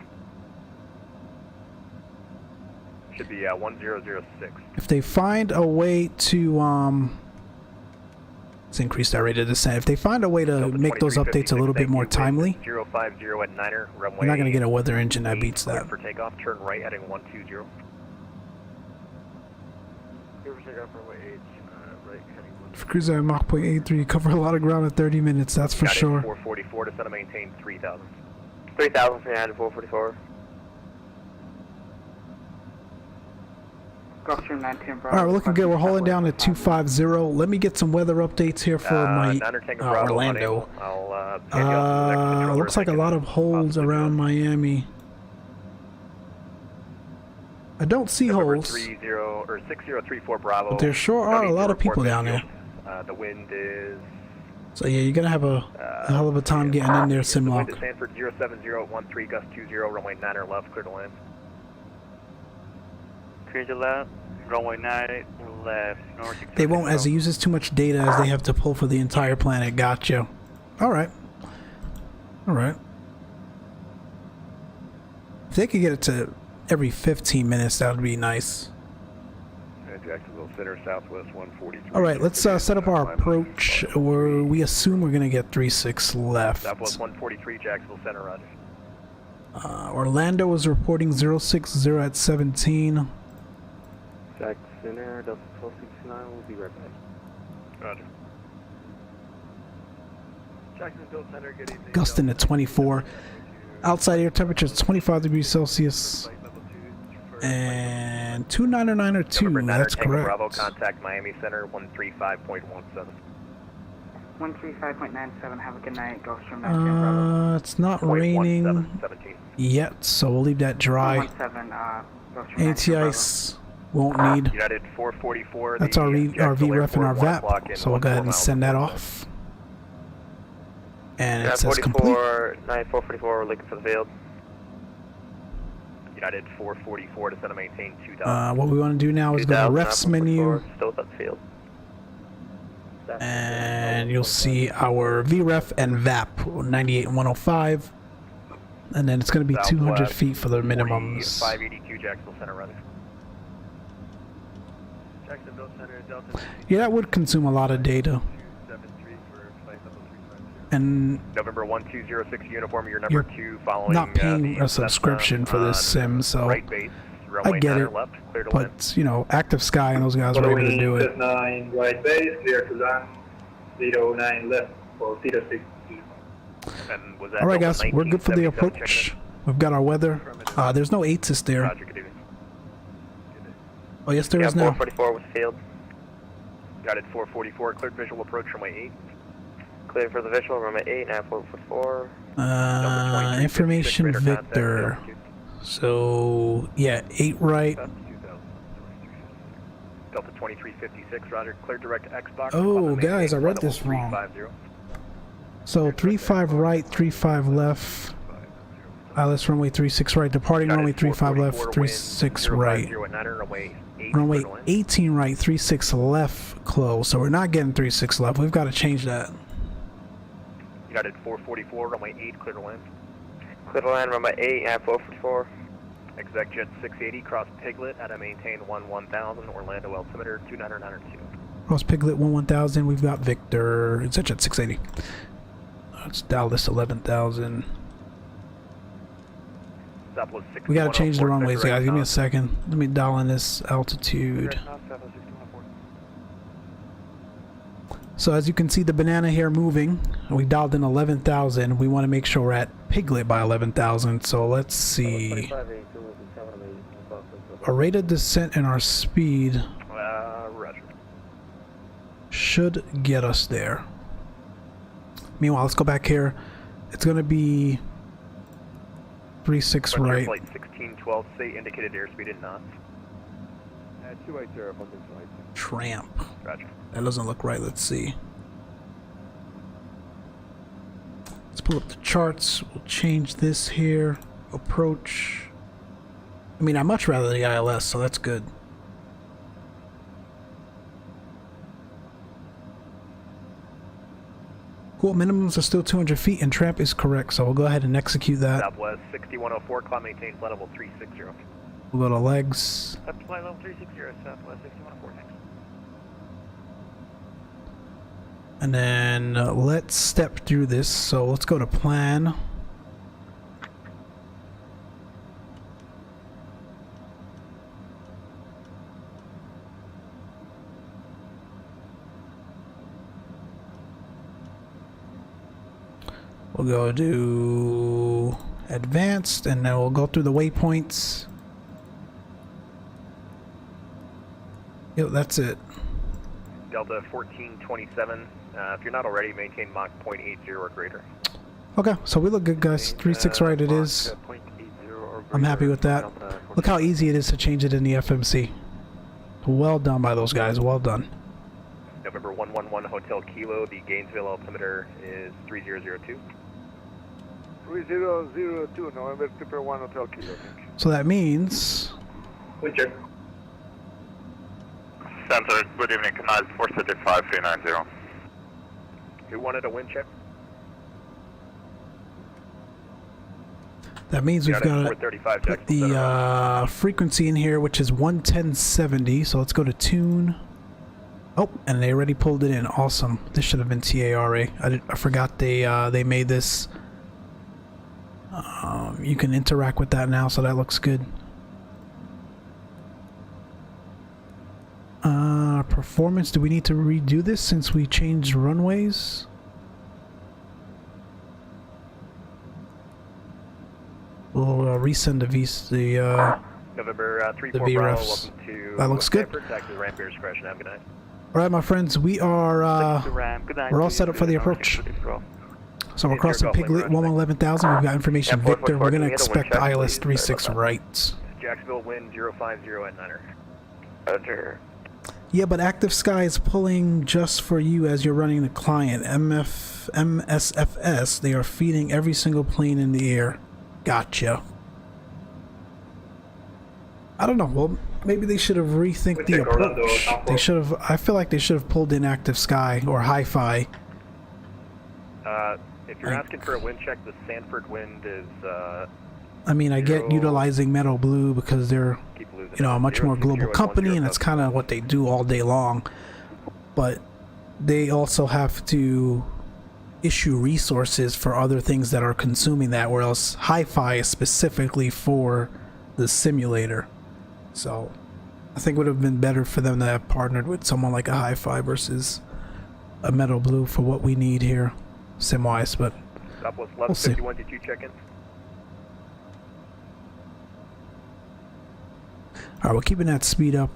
Should be 1006. If they find a way to let's increase that rate of descent. If they find a way to make those updates a little bit more timely, 050 at 9er, runway. we're not gonna get a weather engine that beats that. For takeoff, turn right heading 120. For cruising at Mach 0.83, you cover a lot of ground in 30 minutes, that's for sure. 444 to set and maintain 3000. 3,000 for 444. Alright, we're looking good. We're holding down at 250. Let me get some weather updates here for my Orlando. Looks like a lot of holds around Miami. I don't see holes. 6034 Bravo. But there sure are a lot of people down there. The wind is... So yeah, you're gonna have a hell of a time getting in there, Simlock. Wind is Sanford 07013, gust 20, runway 9 left, clear to land. Clear to left, runway 9 left, north. They won't, as it uses too much data, as they have to pull for the entire planet. Gotcha. Alright. Alright. If they could get it to every 15 minutes, that would be nice. Jacksonville Center, Southwest 143. Alright, let's set up our approach, where we assume we're going to get 36 left. Southwest 143, Jacksonville Center, roger. Orlando is reporting 060 at 17. Jack Center, Delta 1269, we'll be right back. Roger. Jacksonville Center, good evening. Gusting at 24. Outside air temperature is 25 degrees Celsius. And 2992, that's correct. Bravo, contact Miami Center, 135.17. 135.97, have a good night, Ghost from Bravo. It's not raining yet, so we'll leave that dry. Anti-ice won't need. United 444. That's our VREF and our VAP, so we'll go ahead and send that off. And it says complete. 9444, we're looking for the field. United 444 to set and maintain 2000. What we want to do now is go to refs menu. Still at the field. And you'll see our VREF and VAP 98 and 105. and then it's going to be 200 feet for the minimums. 582 Jacksonville Center, rather. Jacksonville Center, Delta. Yeah, that would consume a lot of data. 273 for flight level 350. And November 1206 uniform, your number 2 following. not paying a subscription for this sim, so right base, I get it. left, clear to land. But you know, ActiveSky and those guys were able to do it. 9 right base, clear to land. 09 left for 06. And was that All right, Delta guys, we're good for the 1977 approach. We've got our weather. There's no ATIS there. Roger, good evening. Oh, yes, there Yeah, is now. 444 with field. Got it, 444, cleared visual approach runway 8. Cleared for the visual, runway 8, now 444. Information Victor. So, yeah, 8 right. Delta 2356, roger, cleared direct Xbox. Oh, guys, I read this wrong. So, 35 right, 35 left. Let's runway 36 right, departing runway 35 left, 36 right. Runway 18 right, 36 left, close. So we're not getting 36 left. We've got to change that. United 444, runway 8, clear to land. Clear to land, runway 8, at 444. Exec jet 680, cross Piglet at a maintain 1000, Orlando altimeter 2992. Cross Piglet 1000, we've got Victor. It's at 680. Let's Dallas 11,000. We gotta change the runways, guys. Give me a second. Let me dial in this altitude. So as you can see, the banana here moving. We dialed in 11,000. We want to make sure we're at Piglet by 11,000. So let's see. Our rate of descent and our speed should get us there. Meanwhile, let's go back here. It's gonna be 36 right. Flight 1612, say indicated airspeed in knots. 280, Tramp. Roger. That doesn't look right. Let's see. Let's pull up the charts. We'll change this here. Approach. I mean, I much rather the ILS, so that's good. Cool, minimums are still 200 feet, and tramp is correct, so we'll go ahead and execute that. Southwest 6104, climb maintain flight level 360. We'll go to legs. Up to flight level 360, Southwest 6104 next. And then let's step through this, so let's go to plan. We'll go to advanced, and then we'll go through the waypoints. Yep, that's it. Delta 1427, if you're not already, maintain Mach 0.80 or greater. Okay, so we look good, guys. 36 right it is. I'm happy with that. Look how easy it is to change it in the FMC. Well done by those guys, well done. November 111 Hotel Kilo, the Gainesville altimeter is 3002. 3002, November 1 Hotel Kilo. So that means... We check. Center, good evening, Canal 435 Who wanted a wind check? That means we've got to put the frequency in here, which is 11070. So let's go to tune. Oh, and they already pulled it in. Awesome. This should have been TARA. I forgot they made this. You can interact with that now, so that looks good. Performance. Do we need to redo this since we changed runways? We'll resend the November 34 the Bravo, VREFs. welcome to That looks good. Taxi ramp bear discretion. Have a good night. All right, my friends, we are we're all set up for the approach. So we're crossing Piglet 11,000. We've got information Victor. We're gonna expect ILS 36 right. Jacksonville wind 050 at 9er. Roger. Yeah, but ActiveSky is pulling just for you as you're running the client. MSFS, they are feeding every single plane in the air. Gotcha. I don't know. Well, maybe they should have rethink the approach. They should have. I feel like they should have pulled in ActiveSky or Hi-Fi. If you're asking for a wind check, the Sanford wind is, I mean, I get utilizing Metal Blue because they're, you know, a much more global company, and that's kind of what they do all day long. But they also have to issue resources for other things that are consuming that, whereas Hi-Fi is specifically for the simulator. So I think it would have been better for them to have partnered with someone like a Hi-Fi versus a Metal Blue for what we need here, sim-wise, but we'll see. 51, did you check in? Alright, we're keeping that speed up.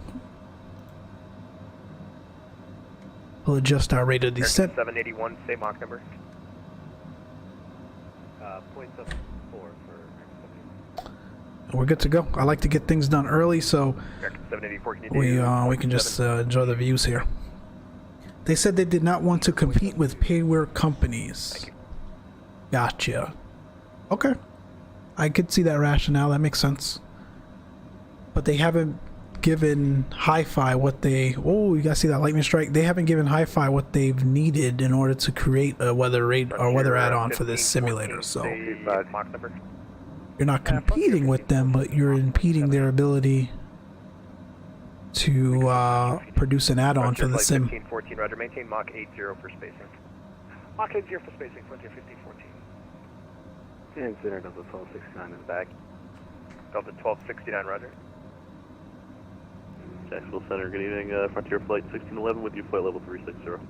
We'll adjust our rate of descent. 781, same Mach number. 0.74 for... We're good to go. I like to get things done early, so 784, we can just enjoy the views here. They said they did not want to compete with payware companies. Gotcha. Okay. I could see that rationale. That makes sense. But they haven't given Hi-Fi what they... Oh, you guys see that lightning strike? They haven't given Hi-Fi what they've needed in order to create a weather weather add-on for this simulator. So you're not competing with them, but you're impeding their ability to produce an add-on for the sim. 1514, Roger. Maintain Mach 80 for spacing. Mach 80 for spacing. Frontier 1514. And center Delta 1269 is back. Delta 1269, Roger. Jacksonville Center, good evening. Frontier Flight 1611 with you, flight level 360.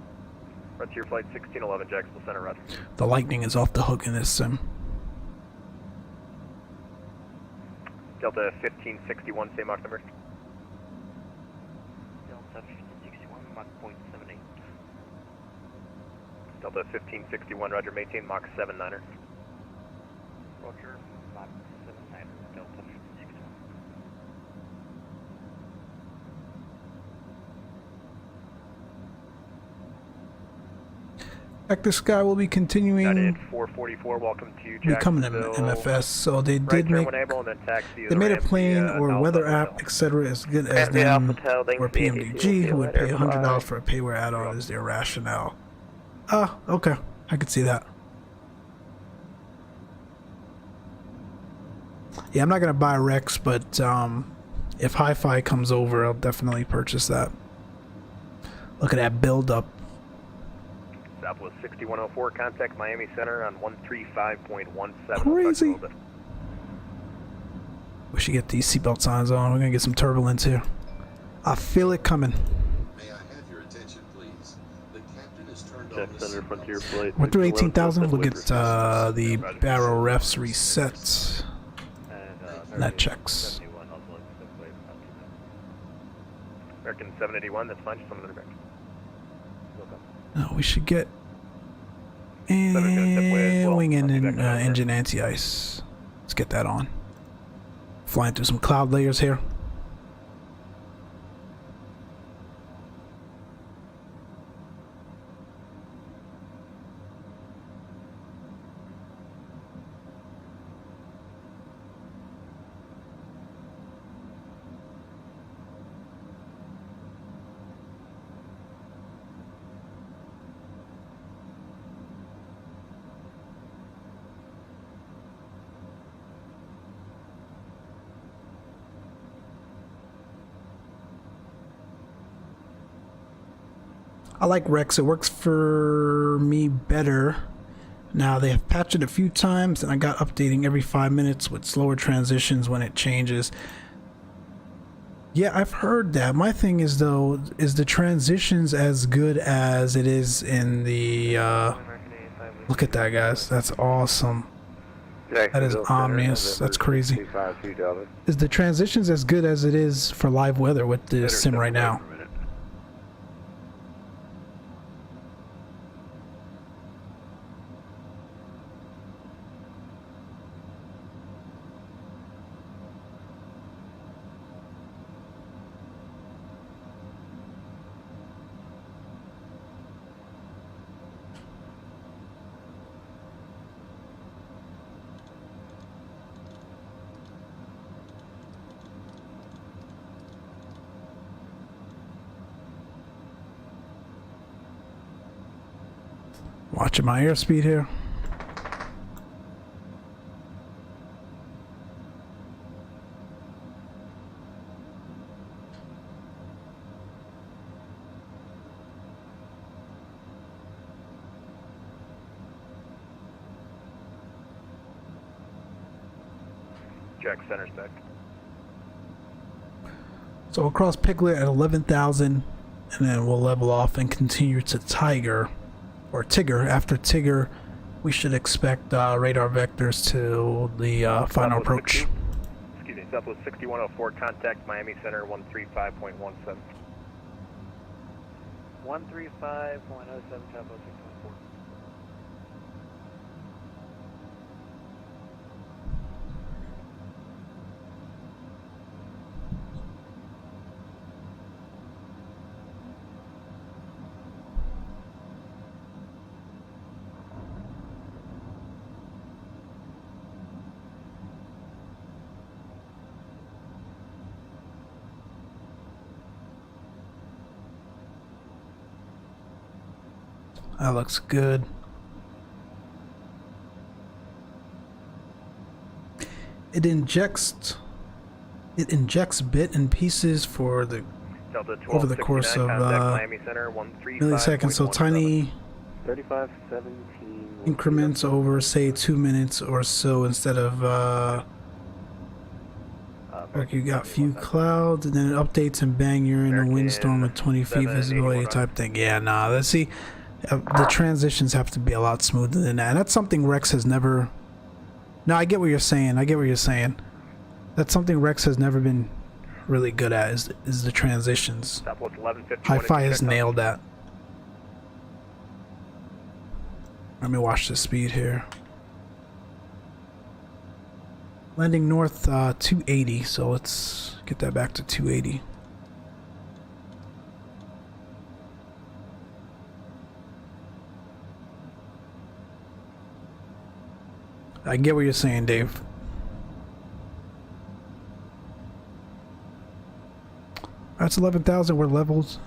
Frontier Flight 1611, Jacksonville Center, Roger. The lightning is off the hook in this sim. Delta 1561, same Mach number. Delta 1561, Mach 0.78. Delta 1561, Roger. Maintain Mach 79er. Roger, Mach 79er, Delta 1561. ActiveSky will be continuing 444, welcome to becoming an MFS, so they did make they made a plane or weather app, etc. as good as them, or PMDG, who would pay $100 for a payware add-on is their rationale. Okay, I could see that. Yeah, I'm not gonna buy Rex, but if Hi-Fi comes over, I'll definitely purchase that. Look at that build up. Southwest 6104, contact Miami Center on 135.17. Crazy. We should get these seatbelt signs on. We're gonna get some turbulence here. I feel it coming. May I have your attention, please? The captain is turned Jack on Center, Frontier Flight. We're through 18,000. We'll get the barrel refs reset. That checks. American 781, that's fine, just on the back. No, we should get wing and engine anti-ice. Let's get that on. Flying through some cloud layers here. I like Rex. It works for me better. Now they have patched it a few times and I got updating every 5 minutes with slower transitions when it changes. Yeah, I've heard that. My thing is though, is the transitions as good as it is in the look at that, guys. That's awesome. That is ominous. That's crazy. Is the transitions as good as it is for live weather with the sim right now? Watching my airspeed here. Jack center spec. So across Piglet at 11,000, and then we'll level off and continue to Tiger, or Tigger. After Tigger, we should expect radar vectors to the final approach. Excuse me, Southwest 6104, contact Miami Center 135.17. 135.07, Southwest 614. That looks good. It injects bit and pieces for the over the course of milliseconds, so tiny 3517 increments over say 2 minutes or so instead of like you got few clouds and then it updates and bang, you're in a windstorm with 20 feet visibility type thing. Yeah, nah, let's see. The transitions have to be a lot smoother than that. And that's something Rex has never... No, I get what you're saying. I get what you're saying. That's something Rex has never been really good at, is the transitions. Hi-Fi has nailed that. Let me watch the speed here. Landing north 280, so let's get that back to 280. I get what you're saying, Dave. That's 11,000. We're levels.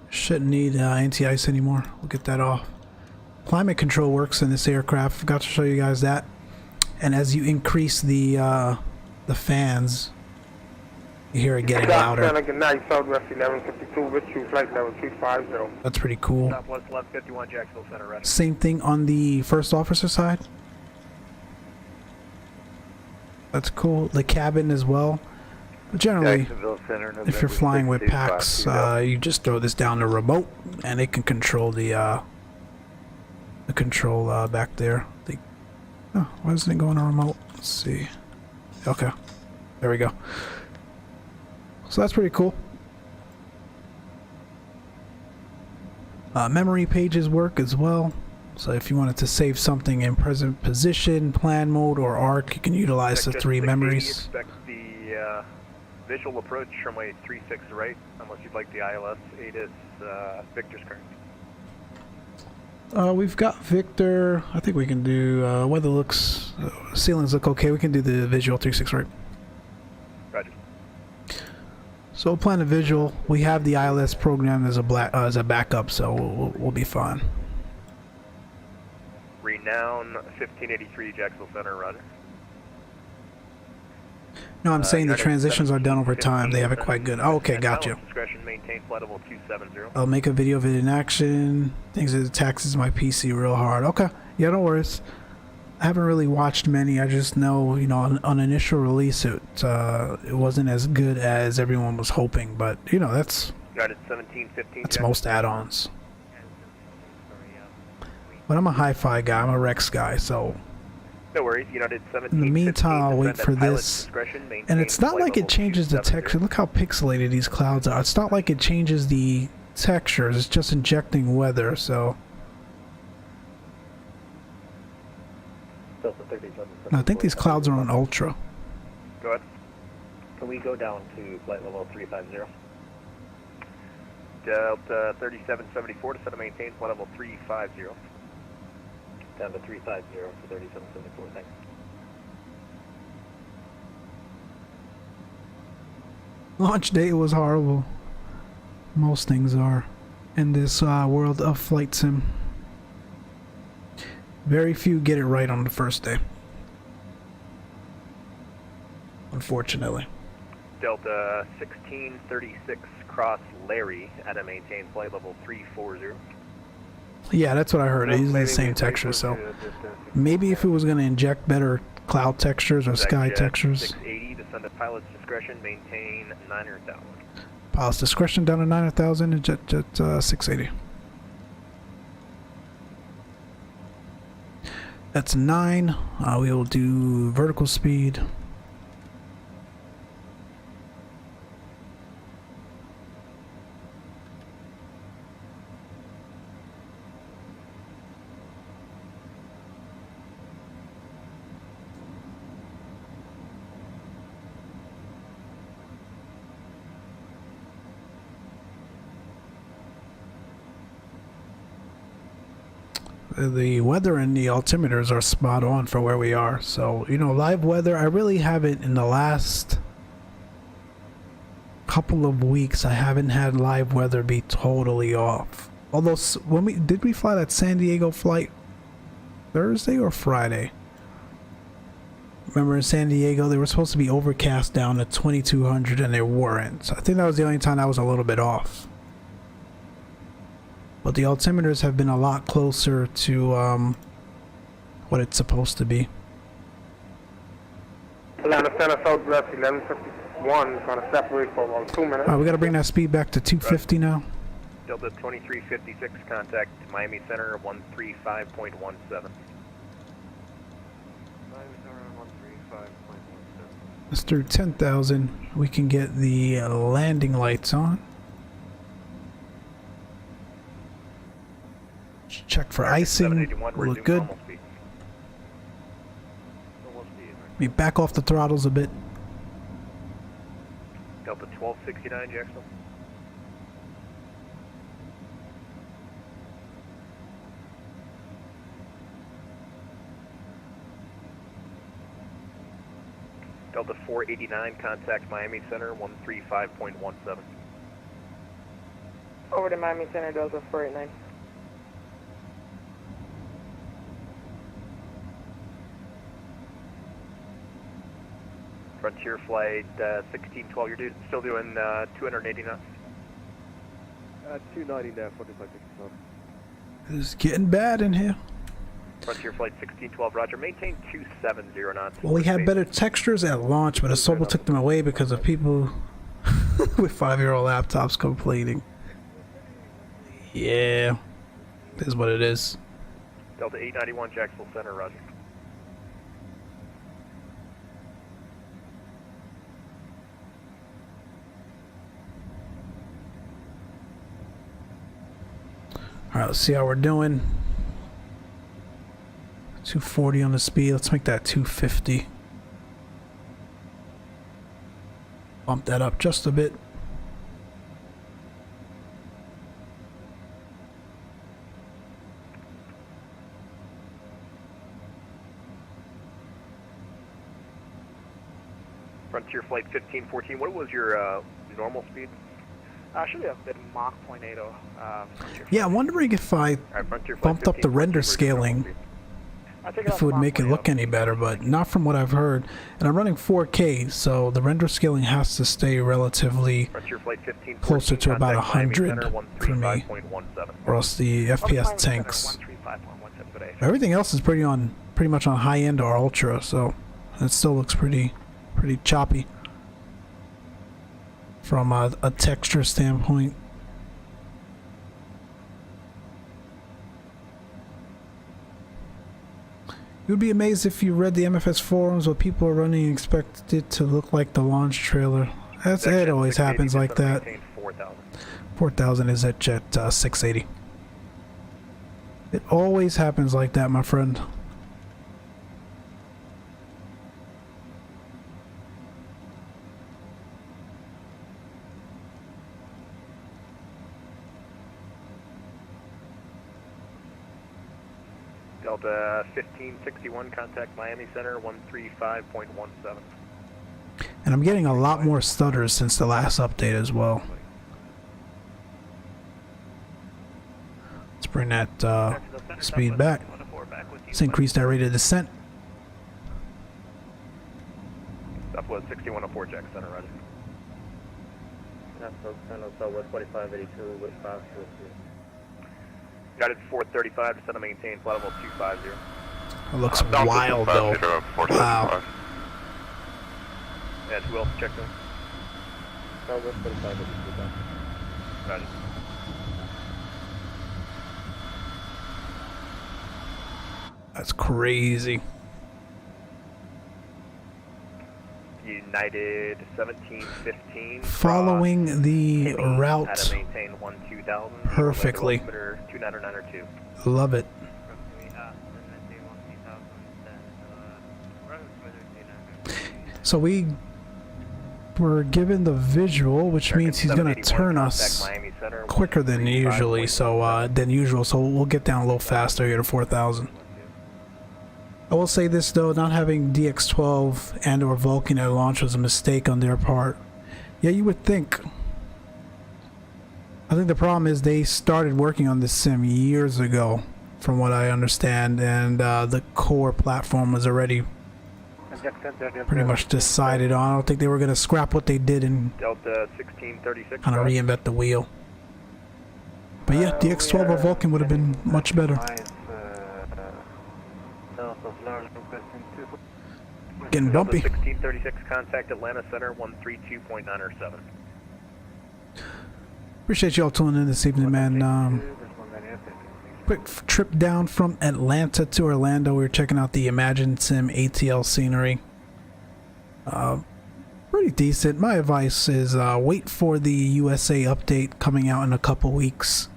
Shouldn't need anti-ice anymore. We'll get that off. Climate control works in this aircraft. Forgot to show you guys that. And as you increase the fans, you hear it getting louder. That's pretty cool. Southwest 1151, Jacksonville Center, ready. Same thing on the first officer side. That's cool. The cabin as well. But generally, if you're flying with packs, you just throw this down the remote, and it can control the control back there. Oh, why isn't it going on remote? Let's see. Okay, there we go. So that's pretty cool. Memory pages work as well. So if you wanted to save something in present position, plan mode, or ARC, you can utilize the 3 memories. Expect the visual approach runway 36 right, unless you'd like the ILS ATIS Victor's current. We've got Victor. I think we can do weather looks, ceilings look okay. We can do the visual 36 right. Roger. So we'll plan a visual. We have the ILS program as a backup, so we'll be fine. Renown 1583 Jacksonville Center, roger. No, I'm saying the transitions are done over time. They have it quite good. Oh, okay, gotcha. Discretion, maintain flight level 270. I'll make a video of it in action. Things that taxes my PC real hard. Okay, yeah, no worries. I haven't really watched many. I just know, you know, on initial release, it wasn't as good as everyone was hoping. But you know, that's most add-ons. But I'm a hi-fi guy. I'm a Rex guy, so. No worries. United 17. In the meantime, I'll wait for this. And it's not like it changes the texture. Look how pixelated these clouds are. It's not like it changes the textures. It's just injecting weather. So. I think these clouds are on ultra. Go ahead. Can we go down to flight level 350? Delta 3774 to set and maintain flight level 350. Down to 350 for 3774, thanks. Launch day was horrible. Most things are in this world of flight sim. Very few get it right on the first day. Unfortunately. Delta 1636 cross Larry at a maintained flight level 340. Yeah, that's what I heard. These are the same texture, so maybe if it was going to inject better cloud textures or sky textures. 680, descend at pilot's discretion, maintain 900,000. Pilot's discretion down to 900,000 and jet 680. That's 9. We will do vertical speed. The weather and the altimeters are spot on for where we are. So, you know, live weather, I really haven't in the last couple of weeks, I haven't had live weather be totally off. Although, when we fly that San Diego flight Thursday or Friday? Remember in San Diego, they were supposed to be overcast down to 2200 and they weren't. So I think that was the only time that was a little bit off. But the altimeters have been a lot closer to what it's supposed to be. Atlanta Center Southwest 1151, trying to separate for about 2 minutes. Alright, we gotta bring that speed back to 250 now. Delta 2356, contact Miami Center 135.17. Let's do 10,000. We can get the landing lights on. Check for icing. We'll look good. We back off the throttles a bit. Delta 1269, Jacksonville. Delta 489, contact Miami Center 135.17. Over to Miami Center, Delta 489. Frontier Flight 1612, you're still doing 280 knots? 290 now, 45 It's getting bad in here. Frontier Flight 1612, roger. Maintain 270 knots. Well, we had better textures at launch, but Asobo took them away because of people with 5-year-old laptops complaining. Yeah, this is what it is. Delta 891, Jacksonville Center, roger. Alright, let's see how we're doing. 240 on the speed. Let's make that 250. Bump that up just a bit. Frontier Flight 1514, what was your normal speed? Should be a bit Mach 0.80. Yeah, I'm wondering if I bumped up the render scaling, if it would make it look any better, but not from what I've heard. And I'm running 4K, so the render scaling has to stay relatively closer to about 100 for me, or else the FPS tanks. Everything else is pretty much on high end or ultra, so it still looks pretty choppy from a texture standpoint. You'd be amazed if you read the MFS forums what people are running and expect it to look like the launch trailer. It always happens like that. 4,000 is at jet 680. It always happens like that, my friend. Delta 1561, contact Miami Center 135.17. And I'm getting a lot more stutters since the last update as well. Let's bring that speed back. Let's increase that rate of descent. Southwest 6104, Jack Center, roger. Southwest 4582 with 5 United 435, descend and maintain flight level 250. It looks wild though. Wow. Yeah, who else checked in? Southwest 4582. Roger. That's crazy. United 1715. Following the route Had to maintain 2000. perfectly. 2992. Love it. So we were given the visual, which means he's gonna turn us quicker than usually. So we'll get down a little faster here to 4,000. I will say this though, not having DX-12 and or Vulcan at launch was a mistake on their part. Yeah, you would think. I think the problem is they started working on this sim years ago, from what I understand, and the core platform was already pretty much decided on. I don't think they were going to scrap what they did and Delta 1636. kind of reinvent the wheel. But yeah, DX-12 or Vulcan would have been much better. Getting bumpy. 1636, contact Atlanta Center 132.907. Appreciate y'all tuning in this evening, man. Quick trip down from Atlanta to Orlando. We were checking out the ImagineSim ATL scenery. Pretty decent. My advice is wait for the USA update coming out in a couple weeks.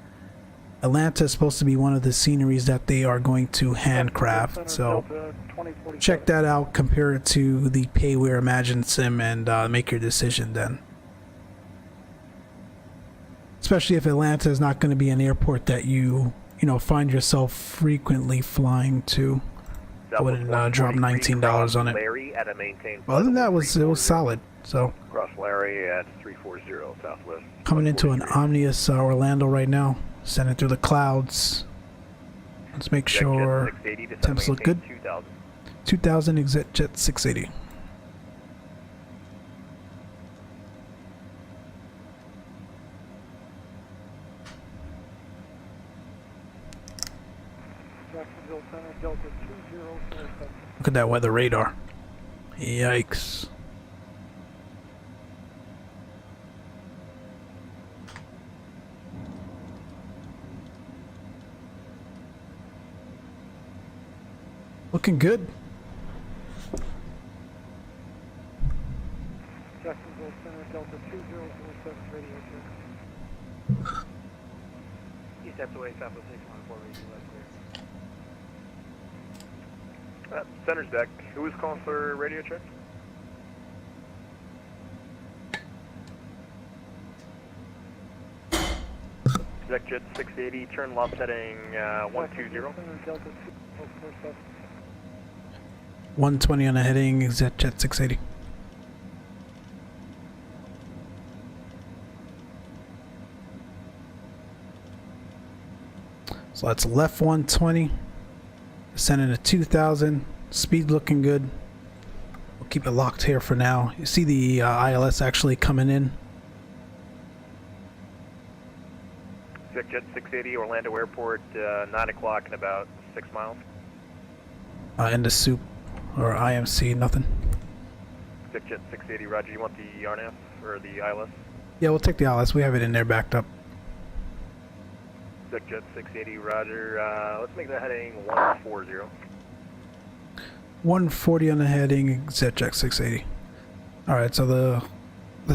Atlanta is supposed to be one of the sceneries that they are going to handcraft, so check that out, compare it to the payware ImagineSim, and make your decision then. Especially if Atlanta is not going to be an airport that you find yourself frequently flying to. I wouldn't drop $19 on it. Well, other than that, it was solid. So Cross Larry at 340 Southwest. Coming into an ominous Orlando right now. Sending through the clouds. Let's make sure temps look good. 2000 exit jet 680. Look at that weather radar. Yikes. Looking good. Jacksonville Center, Delta 2007 radio check. East Epsaway, Southwest 614 radio check. Center's deck. Who was calling for radio check? Deck jet 680, turn loft heading 120. 120 on the heading, exit jet 680. So that's left 120, sending to 2000, speed looking good. We'll keep it locked here for now. You see the ILS actually coming in. Jet 680, Orlando Airport, 9 o'clock in about 6 miles. In the soup, or IMC, nothing. Jet 680, roger. You want the RNF or the ILS? Yeah, we'll take the ILS. We have it in there backed up. Jet 680, roger. Let's make that heading 140. 140 on the heading, exit jet 680. Alright, so the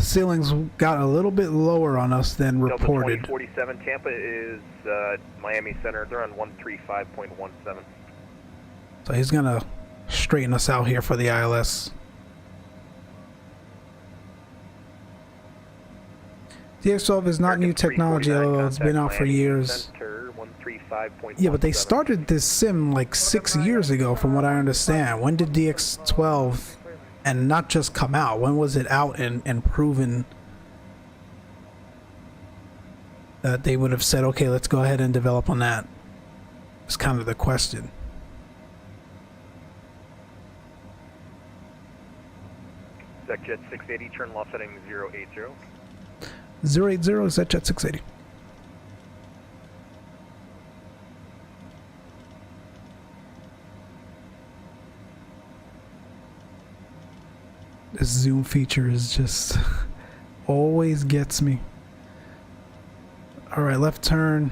ceilings got a little bit lower on us than reported. Delta 2047, Tampa is Miami Center. They're on 135.17. So he's gonna straighten us out here for the ILS. DX-12 is not new technology, although it's been out for years. Yeah, but they started this sim like 6 years ago, from what I understand. When did DX-12 and not just come out? When was it out and proven that they would have said, okay, let's go ahead and develop on that? It's kind of the question. Jet 680, turn loft heading 080. 080 ZJet 680. This zoom feature is just always gets me. Alright, left turn.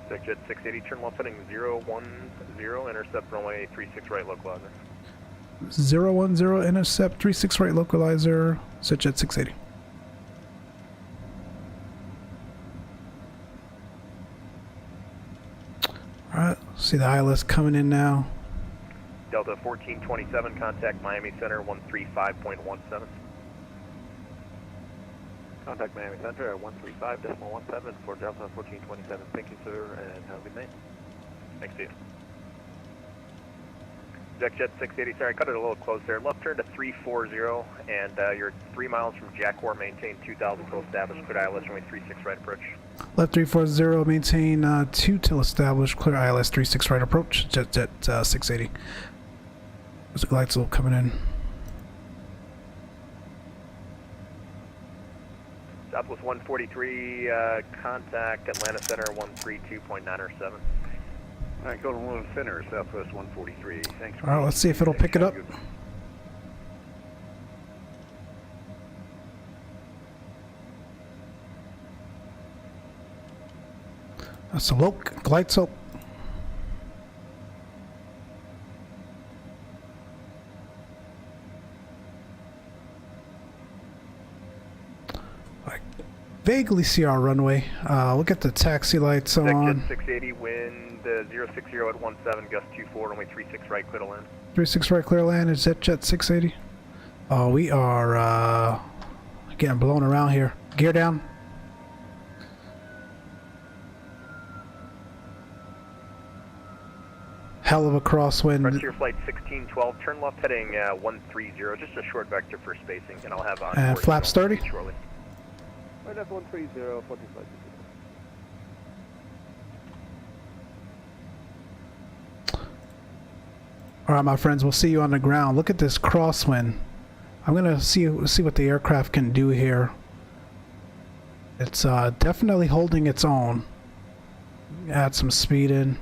Jet 680, turn left heading 010, intercept runway 36 right localizer. 010, intercept 36 right localizer, Jet 680. Alright, see the ILS coming in now. Delta 1427, contact Miami Center 135.17. Contact Miami Center at 135.17 for Delta 1427. Thank you, sir, and have a good night. Thanks, Steve. Jet 680, sorry, I cut it a little close there. Left turn to 340, and you're 3 miles from Jaguar, maintain 2000 till established, clear ILS runway 36 right approach. Left 340, maintain 2 till established, clear ILS 36 right approach, Jet 680. There's a glide slope coming in. Southwest 143, contact Atlanta Center 132.907. Alright, go to Atlanta Center, Southwest 143. Thanks. Alright, let's see if it'll pick it up. That's a low glide slope. Vaguely see our runway. We'll get the taxi lights on. Jet 680, wind 060 at 17, gust 24, runway 36 right, clear to land. 36 right, clear land. Is that Jet 680? Oh, we are getting blown around here. Gear down. Hell of a crosswind. Frontier flight 1612, turn left heading 130, just a short vector for spacing, and I'll have on. And flaps 30. Shortly. Right up 130, 45. All right, my friends, we'll see you on the ground. Look at this crosswind. I'm gonna see what the aircraft can do here. It's definitely holding its own. Add some speed in.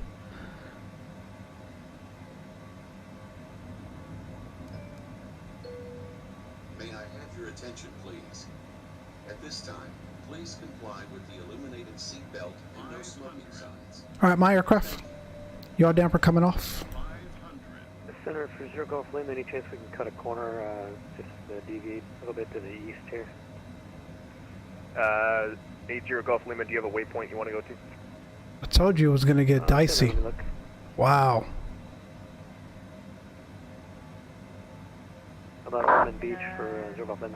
May I have your attention, please? At this time, please comply with the illuminated seat belt and no smoking signs. All right, my aircraft. Yaw damper coming off. Center for Zero Golf Lima, any chance we can cut a corner, just deviate a little bit to the east here? 80 Golf Lima, do you have a waypoint you want to go to? I told you it was gonna get dicey. Wow. About Lemon Beach for Zero Golf Lima.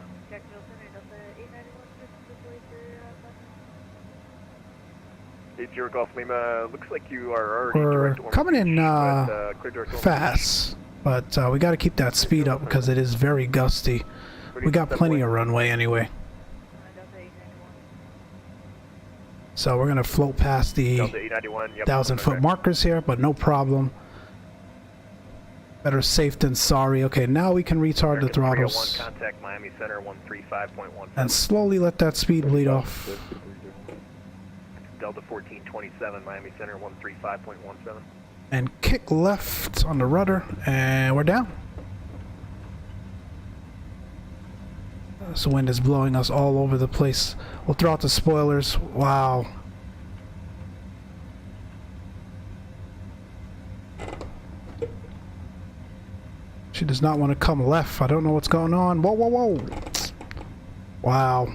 Zero Golf Lima, looks like you are already We're direct coming in clear direct fast, but we got to keep that speed up because it is very gusty. We got plenty of runway anyway. So we're gonna float past the 1,000-foot markers here, but no problem. Better safe than sorry. Okay, now we can retard the throttles contact Miami Center 135.17 and slowly let that speed bleed off. Delta 1427, Miami Center 135.17. And kick left on the rudder, and we're down. This wind is blowing us all over the place. We'll throw out the spoilers. Wow. She does not want to come left. I don't know what's going on. Whoa, whoa, whoa. Wow.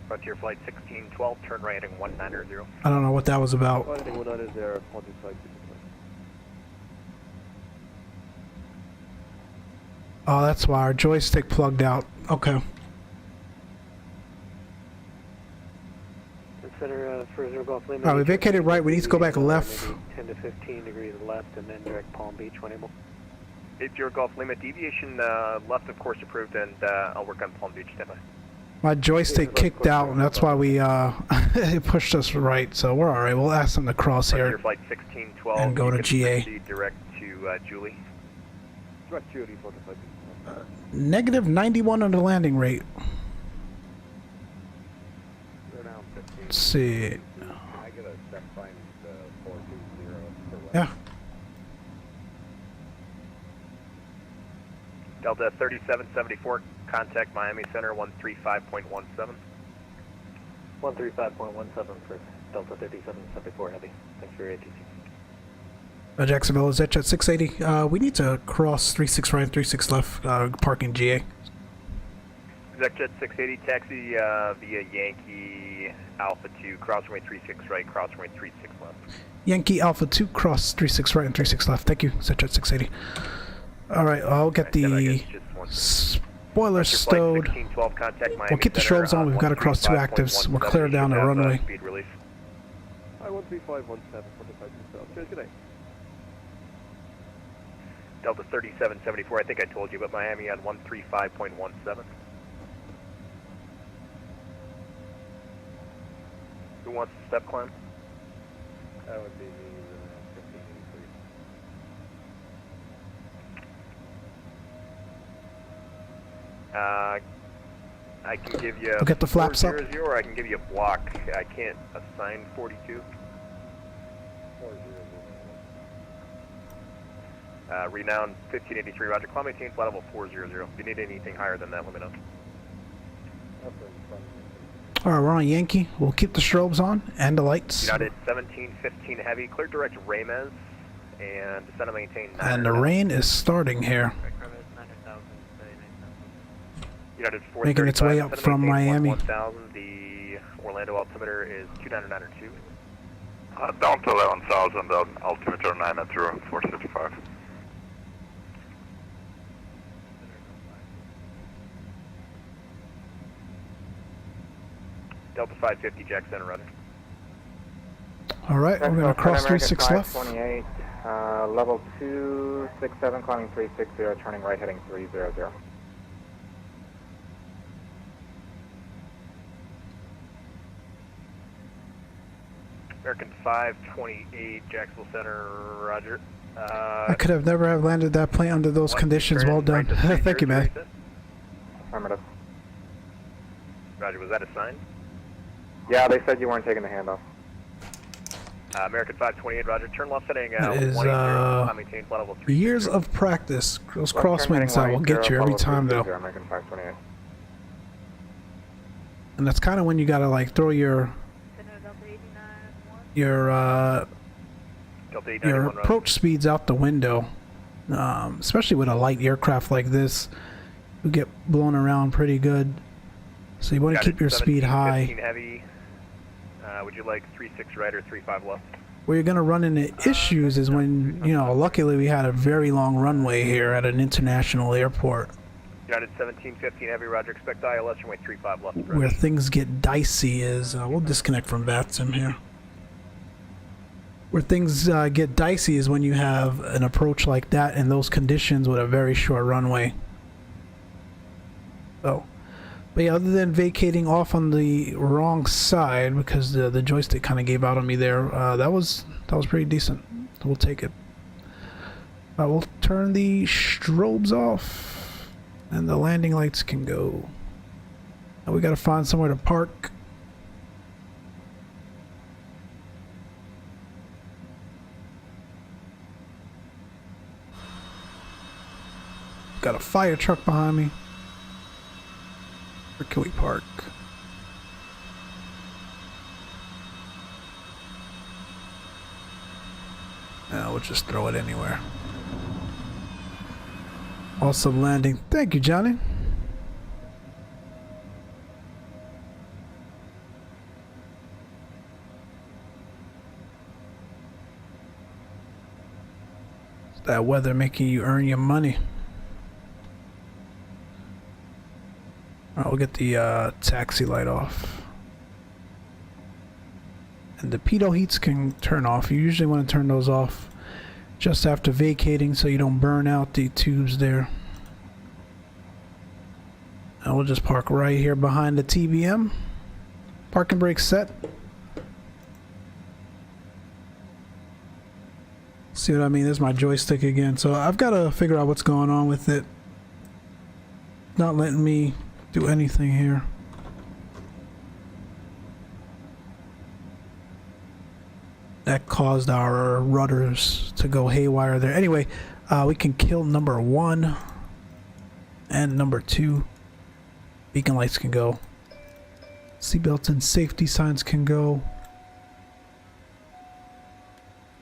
Frontier flight 1612, turn right heading 190. I don't know what that was about. Oh, that's why our joystick plugged out. Okay. Consider for Zero Golf Lima. Alright, we vacated right. We need to go back left. 10 to 15 degrees left, and then direct Palm Beach when able. 80 Golf Lima, deviation left of course approved, and I'll work on Palm Beach, standby. My joystick kicked out, and that's why we it pushed us right. So we're all right. We'll ask them to cross here Flight 1612 and go to GA. Direct to Julie. Structure report if I Negative 91 on the landing rate. Let's see. I get a step find 420 Yeah. Delta 3774, contact Miami Center 135.17. 135.17 for Delta 3774 Heavy. Thanks for your ATC. Jacksonville is at 680. We need to cross 36 right and 36 left, parking GA. Exec 680, taxi via Yankee Alpha 2, cross runway 36 right, cross runway 36 left. Yankee Alpha 2, cross 36 right and 36 left. Thank you, Jet 680. Alright, I'll get the spoiler stowed. 1612, contact Miami We'll keep the strobes on. We've got to cross 2 actives. We're clear down the runway. Speed release. I-13517, 45 south. Cheers, good day. Delta 3774, I think I told you, but Miami on 135.17. Who wants to step climb? That would be me, 1583. I can give you We'll get the flaps up. 400, or I can give you a block. I can't assign 42. 400. Renown 1583, roger. Climb maintain flight level 400. If you need anything higher than that, let me know. Alright, we're on Yankee. We'll keep the strobes on and the lights. United 1715 heavy, clear direct Ramez, and descend and maintain 9. And the rain is starting here. United Making its way up from Miami. 1000, the Orlando altimeter is 2992. Down to 11,000, altimeter 9 through 465. Delta 550, Jack Center, running. Alright, we're going to cross 36 left. 28, level 267, climbing 360, turning right, heading 300. American 528, Jacksonville Center, roger. I could have never have landed that plane under those conditions. Well done. Thank you, man. Affirmative. Roger, was that a sign? Yeah, they said you weren't taking the handoff. American 528, roger. Turn left heading That is, 180, maintain flight level 3. Years of practice. Those crosswinds will get you every time, though. American 528. And that's kind of when you gotta like throw your approach speeds out the window, especially with a light aircraft like this. You get blown around pretty good, so you want to keep your speed high. Heavy. Would you like 36 right or 35 left? Where you're gonna run into issues is when, you know, luckily we had a very long runway here at an international airport. United 1715 heavy, roger. Expect ILS runway 35 left. Where things get dicey is, we'll disconnect from VATSIM here. Where things get dicey is when you have an approach like that in those conditions with a very short runway. So, but yeah, other than vacating off on the wrong side because the joystick kind of gave out on me there, that was pretty decent. We'll take it. We'll turn the strobes off, and the landing lights can go. Now we got to find somewhere to park. Got a fire truck behind me. Where can we park? We'll just throw it anywhere. Awesome landing. Thank you, Johnny. It's that weather making you earn your money. Alright, we'll get the taxi light off. And the pitot heats can turn off. You usually want to turn those off just after vacating so you don't burn out the tubes there. And we'll just park right here behind the TBM. Parking brake set. See what I mean? There's my joystick again. So I've got to figure out what's going on with it. Not letting me do anything here. That caused our rudders to go haywire there. Anyway, we can kill number 1 and number 2. Beacon lights can go. Seatbelts and safety signs can go.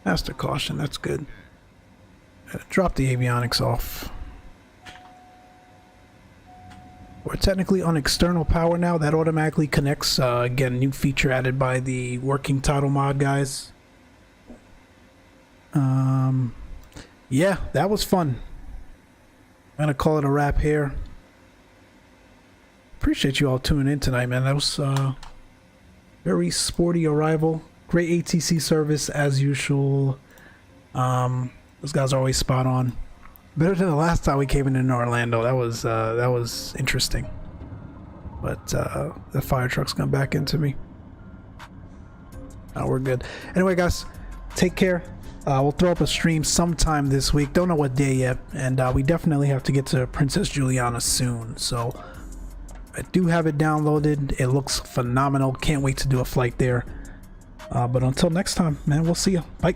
Master caution, that's good. Drop the avionics off. We're technically on external power now. That automatically connects. Again, new feature added by the working title mod guys. Yeah, that was fun. I'm gonna call it a wrap here. Appreciate you all tuning in tonight, man. That was very sporty arrival. Great ATC service as usual. Those guys are always spot on. Better than the last time we came in Orlando. That was interesting. But the fire truck's come back into me. Oh, we're good. Anyway, guys, take care. We'll throw up a stream sometime this week. Don't know what day yet. And we definitely have to get to Princess Juliana soon. So I do have it downloaded. It looks phenomenal. Can't wait to do a flight there. But until next time, man, we'll see you. Bye.